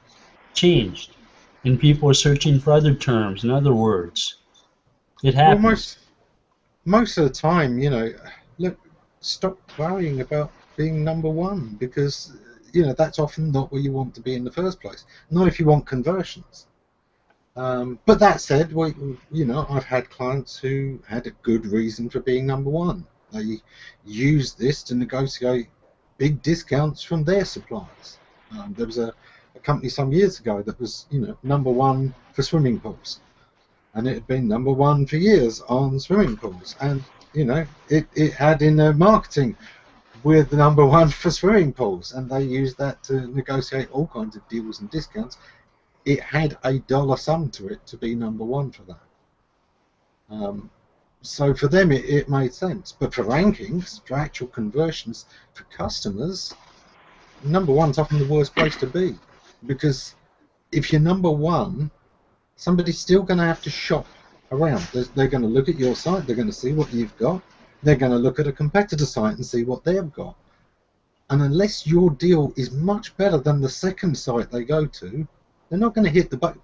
changed, and people are searching for other terms and other words. It happens. Well, most of the time, look, stop worrying about being number 1, because that's often not where you want to be in the first place. Not if you want conversions. But that said, I've had clients who had a good reason for being number 1. They used this to negotiate big discounts from their suppliers. There was a company some years ago that was, number 1 for swimming pools, and it had been number 1 for years on swimming pools, and it had in their marketing with the number 1 for swimming pools, and they used that to negotiate all kinds of deals and discounts. It had a dollar sum to it to be number 1 for that. So for them, it made sense. But for rankings, for actual conversions, for customers, number 1's often the worst place to be, because if you're number 1, somebody's still going to have to shop around. They're going to look at your site, they're going to see what you've got, they're going to look at a competitor site and see what they've got. And unless your deal is much better than the second site they go to, they're not going to hit the button.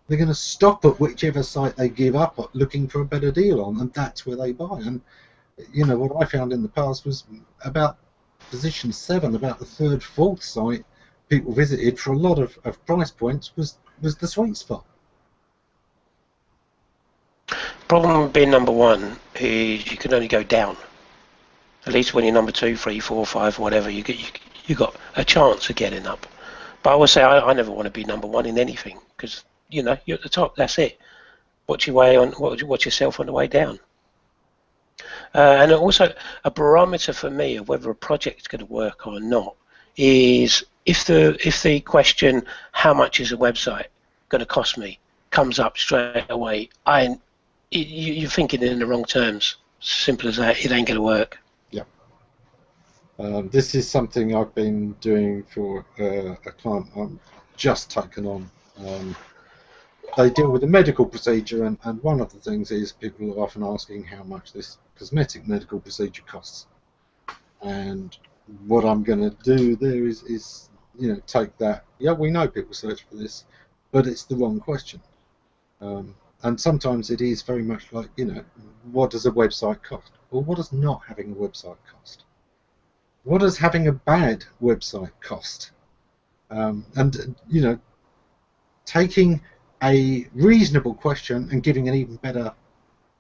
They're going to stop at whichever site they give up at looking for a better deal on, and that's where they buy. And what I found in the past was about position 7, about the 3rd, 4th site people visited for a lot of price points was the sweet spot. Problem with being number 1 is you can only go down. At least when you're number 2, 3, 4, 5, whatever, you got a chance of getting up. But I would say I never want to be number 1 in anything, because you're at the top. That's it. Watch yourself on the way down. And also a barometer for me of whether a project's going to work or not is if the question how much is a website going to cost me comes up straight away, you're thinking in the wrong terms. Simple as that. It ain't going to work. Yeah. This is something I've been doing for a client I'm just taken on. They deal with a medical procedure, and one of the things is people are often asking how much this cosmetic medical procedure costs. And what I'm going to do there is take that. Yeah, we know people search for this, but it's the wrong question. And sometimes it is very much like, what does a website cost? Well, what does not having a website cost? What does having a bad website cost? And taking a reasonable question and giving an even better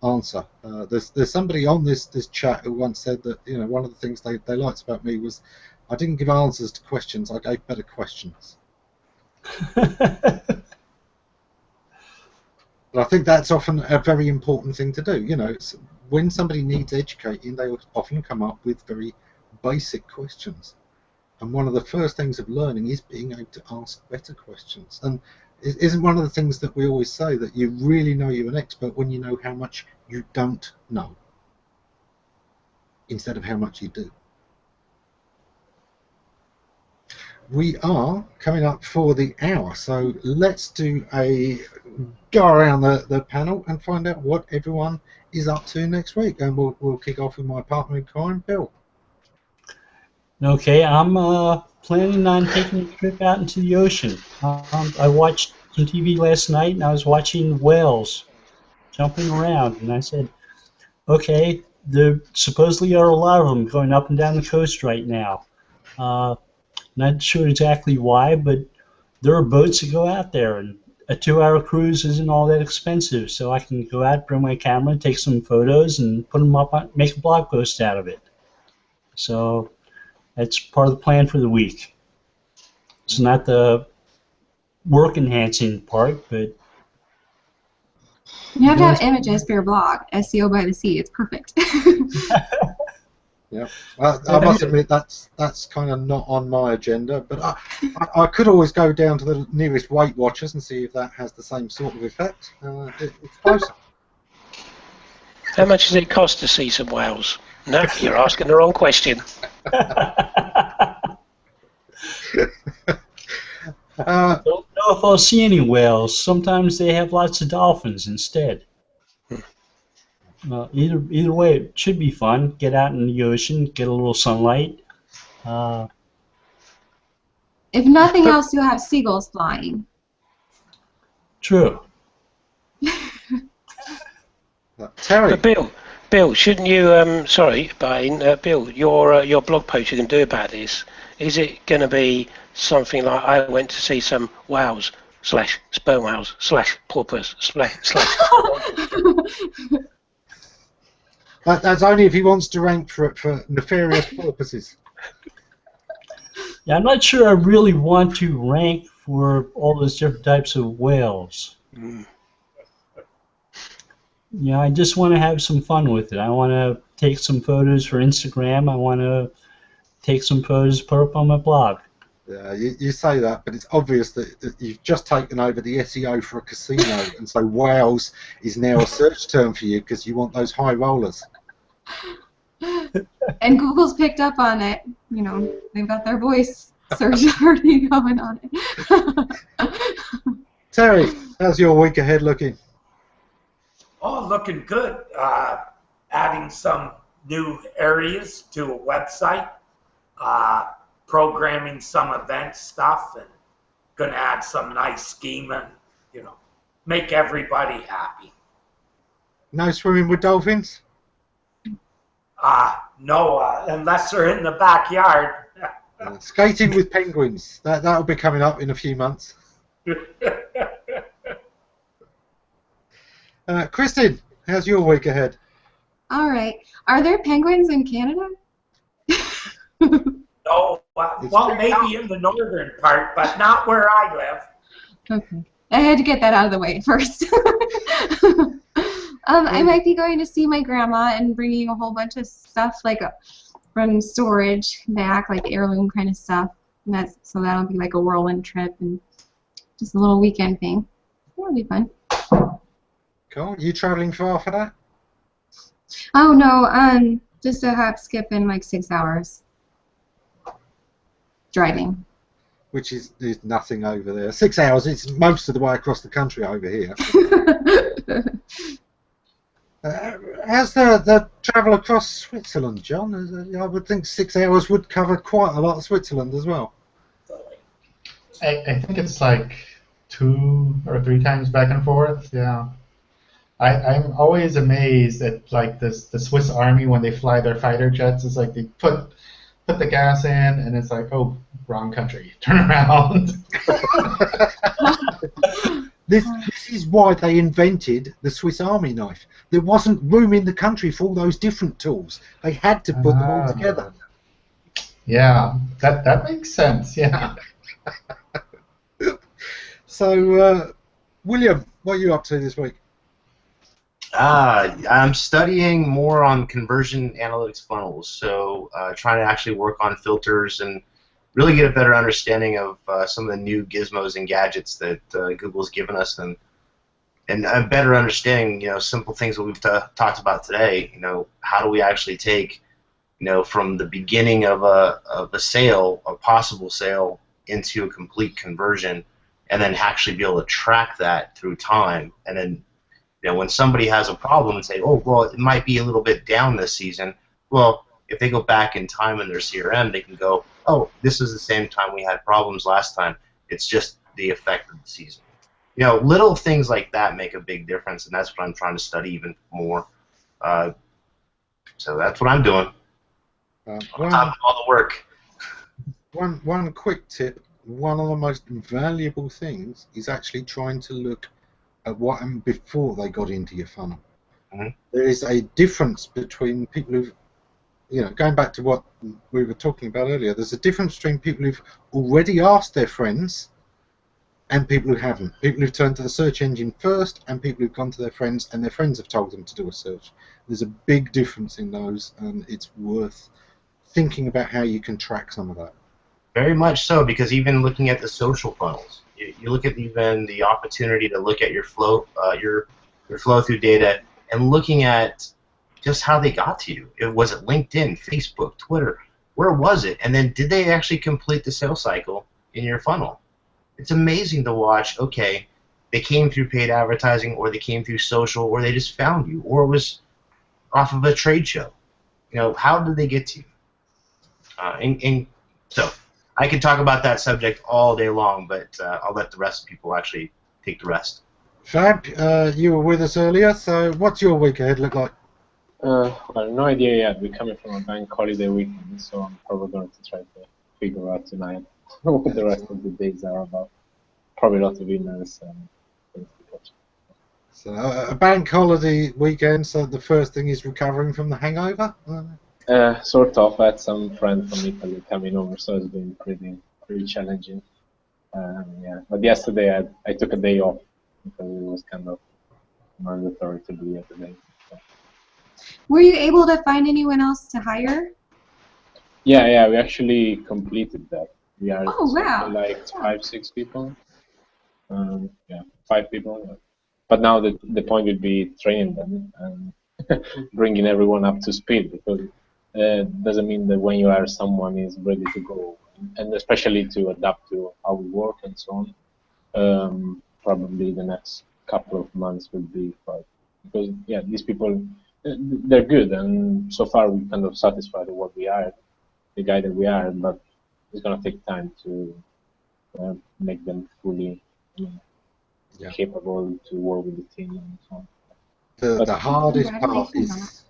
answer. There's somebody on this chat who once said that one of the things they liked about me was I didn't give answers to questions, I gave better questions. But I think that's often a very important thing to do. When somebody needs educating, they often come up with very basic questions. And one of the first things of learning is being able to ask better questions. And it isn't one of the things that we always say that you really know you're an expert when you know how much you don't know instead of how much you do. We are coming up for the hour, so let's do go around the panel and find out what everyone is up to next week. And we'll kick off with my partner in crime, Bill. Okay, I'm planning on taking a trip out into the ocean. I watched some TV last night, and I was watching whales jumping around, and I said, okay, there supposedly are a lot of them going up and down the coast right now. Not sure exactly why, but there are boats that go out there, and a 2-hour cruise isn't all that expensive, so I can go out, bring my camera, take some photos, and put them up, make a blog post out of it. So that's part of the plan for the week. It's not the work-enhancing part, but you have to have images for your blog. SEO by the Sea. It's perfect. Yeah, I must admit that's kind of not on my agenda, but I could always go down to the nearest Weight Watchers and see if that has the same sort of effect. It's closer. How much does it cost to see some whales? No, you're asking the wrong question. I don't know if I'll see any whales. Sometimes they have lots of dolphins instead. Either way, it should be fun. Get out in the ocean, get a little sunlight. If nothing else, you'll have seagulls flying. True. Terry. But Bill, shouldn't you? Sorry, Bain. Bill, your blog post you can do about this. Is it going to be something like I went to see some whales / sperm whales / porpoise / That's only if he wants to rank for it for nefarious purposes. Yeah, I'm not sure I really want to rank for all those different types of whales. Yeah, I just want to have some fun with it. I want to take some photos for Instagram. I want to take some photos, put up on my blog. Yeah, you say that, but it's obvious that you've just taken over the SEO for a casino, and so whales is now a search term for you because you want those high rollers. And Google's picked up on it. They've got their voice search already going on it. Terry, how's your week ahead looking? Oh, looking good. Adding some new areas to a website. Programming some event stuff, and gonna add some nice schema, make everybody happy. No swimming with dolphins? No, unless they're in the backyard. Skating with penguins. That'll be coming up in a few months. Kristin, how's your week ahead? All right. Are there penguins in Canada? No, well, maybe in the northern part, but not where I live. Okay. I had to get that out of the way first. I might be going to see my grandma and bringing a whole bunch of stuff from storage back, like heirloom kind of stuff. And so that'll be like a whirlwind trip and just a little weekend thing. That'll be fun. Cool. You traveling far for that? Oh no, just a hop, skip in like 6 hours. Driving. Which is nothing over there. 6 hours, it's most of the way across the country over here. How's the travel across Switzerland, John? I would think 6 hours would cover quite a lot of Switzerland as well. I think it's like 2 or 3 times back and forth, yeah. I'm always amazed at like the Swiss Army when they fly their fighter jets. It's like they put the gas in, and it's like, oh, wrong country. Turn around. This is why they invented the Swiss Army knife. There wasn't room in the country for all those different tools. They had to put them all together. Yeah, that makes sense. Yeah. So, William, what are you up to this week? I'm studying more on conversion analytics funnels, so trying to actually work on filters and really get a better understanding of some of the new gizmos and gadgets that Google's given us, and a better understanding, simple things that we've talked about today. How do we actually take, from the beginning of a sale, a possible sale, into a complete conversion, and then actually be able to track that through time, and then when somebody has a problem and say, oh, well, it might be a little bit down this season, well, if they go back in time in their CRM, they can go, oh, this is the same time we had problems last time. It's just the effect of the season. Little things like that make a big difference, and that's what I'm trying to study even more. So that's what I'm doing. On top of all the work. One quick tip. One of the most valuable things is actually trying to look at what happened before they got into your funnel. Mm-hmm. There is a difference between people who've, going back to what we were talking about earlier, there's a difference between people who've already asked their friends and people who haven't. People who've turned to the search engine first and people who've gone to their friends and their friends have told them to do a search. There's a big difference in those, and it's worth thinking about how you can track some of that. Very much so, because even looking at the social funnels, you look at even the opportunity to look at your flow through data and looking at just how they got to you. Was it LinkedIn, Facebook, Twitter? Where was it? And then did they actually complete the sales cycle in your funnel? It's amazing to watch, okay, they came through paid advertising, or they came through social, or they just found you, or it was off of a trade show. How did they get to you? And so I could talk about that subject all day long, but I'll let the rest of people actually take the rest. Fab, you were with us earlier, so what's your week ahead look like? Well, no idea yet. We're coming from a bank holiday weekend, so I'm probably going to try to figure out tonight what the rest of the days are about. Probably lots of emails and things to catch. So a bank holiday weekend, so the first thing is recovering from the hangover? Sort of. I had some friends from Italy coming over, so it's been pretty challenging. Yeah, but yesterday I took a day off because it was kind of mandatory to be at the bank. So. Were you able to find anyone else to hire? Yeah, we actually completed that. We are like 5-6 people. Yeah, 5 people. Yeah. But now the point would be training them and bringing everyone up to speed, because doesn't mean that when you hire someone is ready to go, and especially to adapt to how we work and so on. Probably the next couple of months will be quite, because these people, they're good, and so far we're kind of satisfied with what we hired, the guy that we hired, but it's going to take time to make them fully capable to work with the team and so on. The hardest part is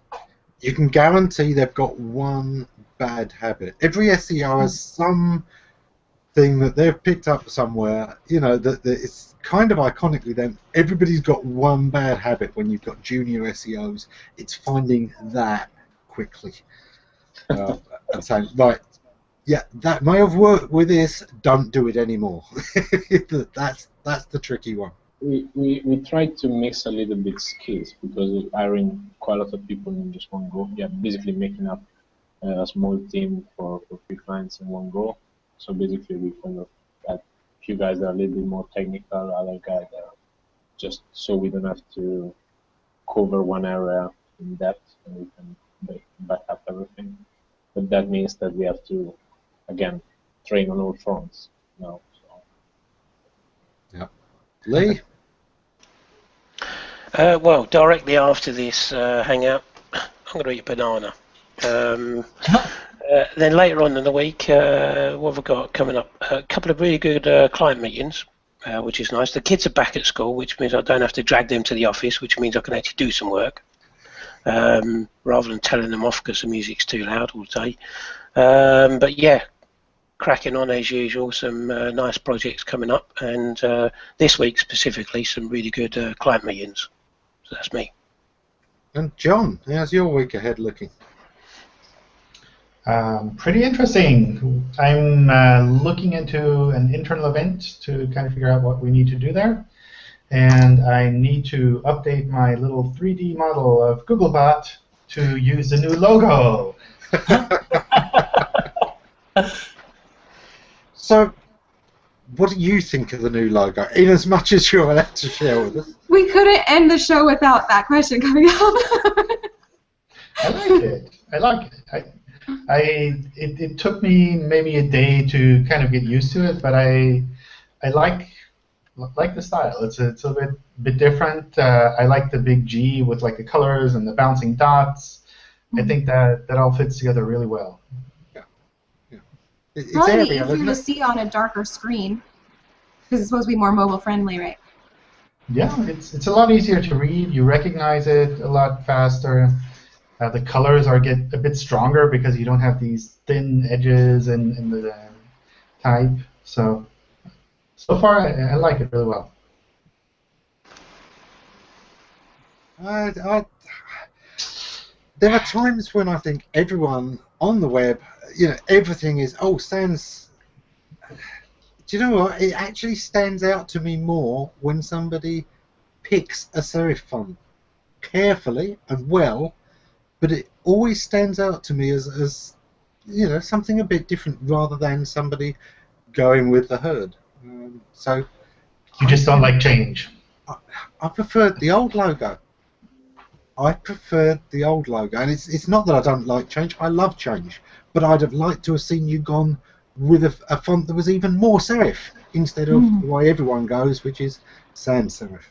you can guarantee they've got one bad habit. Every SEO has some thing that they've picked up somewhere, that it's kind of iconically them. Everybody's got one bad habit when you've got junior SEOs. It's finding that quickly. And saying, right, that may have worked with this, don't do it anymore. That's the tricky one. We tried to mix a little bit skills, because we're hiring quite a lot of people in just one go. Yeah, basically making up a small team for few clients in one go. So basically we kind of had a few guys that are a little bit more technical, other guys that are just so we don't have to cover one area in depth, and we can back up everything. But that means that we have to, again, train on all fronts now. So. Yeah. Lee? Well, directly after this hangout, I'm going to eat a banana. Then later on in the week, what have we got coming up? A couple of really good client meetings, which is nice. The kids are back at school, which means I don't have to drag them to the office, which means I can actually do some work, rather than telling them off because the music's too loud all day. But yeah, cracking on as usual. Some nice projects coming up, and this week specifically, some really good client meetings. So that's me. And John, how's your week ahead looking? Pretty interesting. I'm looking into an internal event to kind of figure out what we need to do there. And I need to update my little 3D model of Googlebot to use the new logo. So, what do you think of the new logo, in as much as you're allowed to share with us? We couldn't end the show without that question coming up. I like it. I like it. It took me maybe a day to kind of get used to it, but I like the style. It's a bit different. I like the big G with like the colors and the bouncing dots. I think that all fits together really well. Yeah. It's Probably area, easier isn't to it? see on a darker screen because it's supposed to be more mobile friendly, right? Yeah, it's a lot easier to read. You recognize it a lot faster. The colors get a bit stronger because you don't have these thin edges in the type. So far, I like it really well. There are times when I think everyone on the web, everything is, sans. Do you know what? It actually stands out to me more when somebody picks a serif font carefully and well, but it always stands out to me as something a bit different rather than somebody going with the herd. So you just don't like change. I preferred the old logo. And it's not that I don't like change. I love change, but I'd have liked to have seen you gone with a font that was even more serif instead of the way everyone goes, which is sans serif.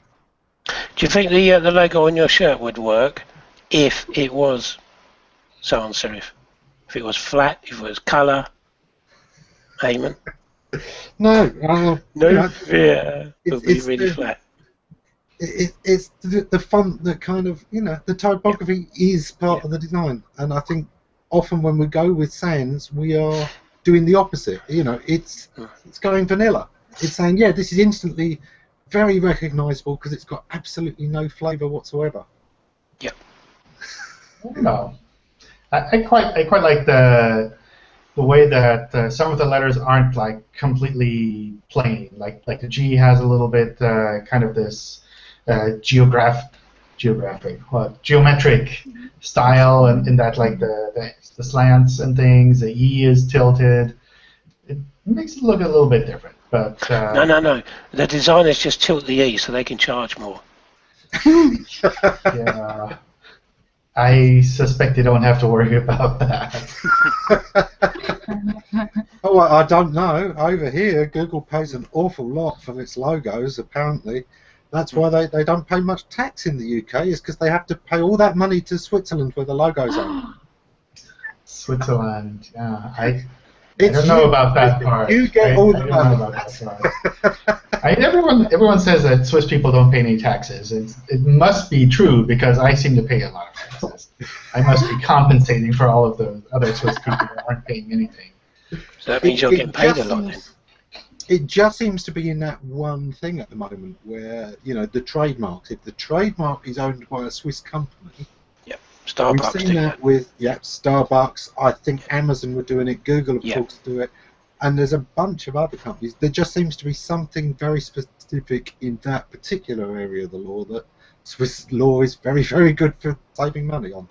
Do you think the logo on your shirt would work if it was sans serif? If it was flat, if it was colour? Eamon? No. No fear. It'll be really flat. It's the font that kind of, the typography is part of the design. And I think often when we go with sans, we are doing the opposite. It's going vanilla. It's saying, this is instantly very recognisable because it's got absolutely no flavour whatsoever. Yep. No. I quite like the way that some of the letters aren't like completely plain. Like the G has a little bit kind of this geometric style, and in that like the slants and things. The E is tilted. It makes it look a little bit different. But no. The designers just tilt the E so they can charge more. Yeah. I suspect they don't have to worry about that. Oh, I don't know. Over here, Google pays an awful lot for its logos, apparently. That's why they don't pay much tax in the UK, is because they have to pay all that money to Switzerland where the logos are. Switzerland, yeah. I don't know about that part. You get all the money. I don't know about that part. Everyone says that Swiss people don't pay any taxes. It must be true because I seem to pay a lot of taxes. I must be compensating for all of the other Swiss people that aren't paying anything. So that means you're getting paid a lot then. It just seems to be in that one thing at the moment where, the trademarks. If the trademark is owned by a Swiss company, Starbucks. We've seen that with Starbucks. I think Amazon were doing it. Google have talked to do it, and there's a bunch of other companies. There just seems to be something very specific in that particular area of the law that Swiss law is very, very good for saving money on.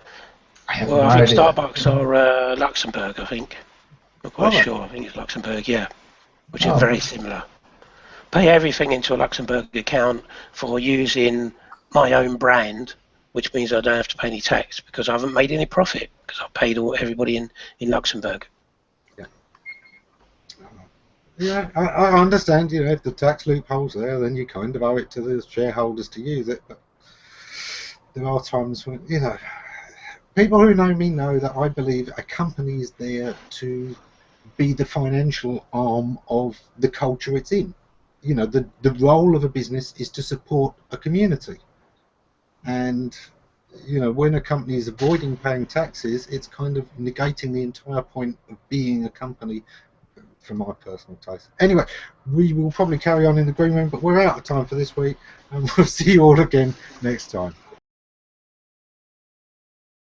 I think Starbucks are Luxembourg. I think. Not quite sure. I think it's Luxembourg. Yeah, which is very similar. Pay everything into a Luxembourg account for using my own brand, which means I don't have to pay any tax because I haven't made any profit because I've paid everybody in Luxembourg. Yeah, I understand. If the tax loophole's there, then you kind of owe it to the shareholders to use it. But there are times when people who know me know that I believe a company is there to be the financial arm of the culture it's in. The role of a business is to support a community. And, when a company is avoiding paying taxes, it's kind of negating the entire point of being a company for my personal taste. Anyway, we will probably carry on in the green room, but we're out of time for this week, and we'll see you all again next time.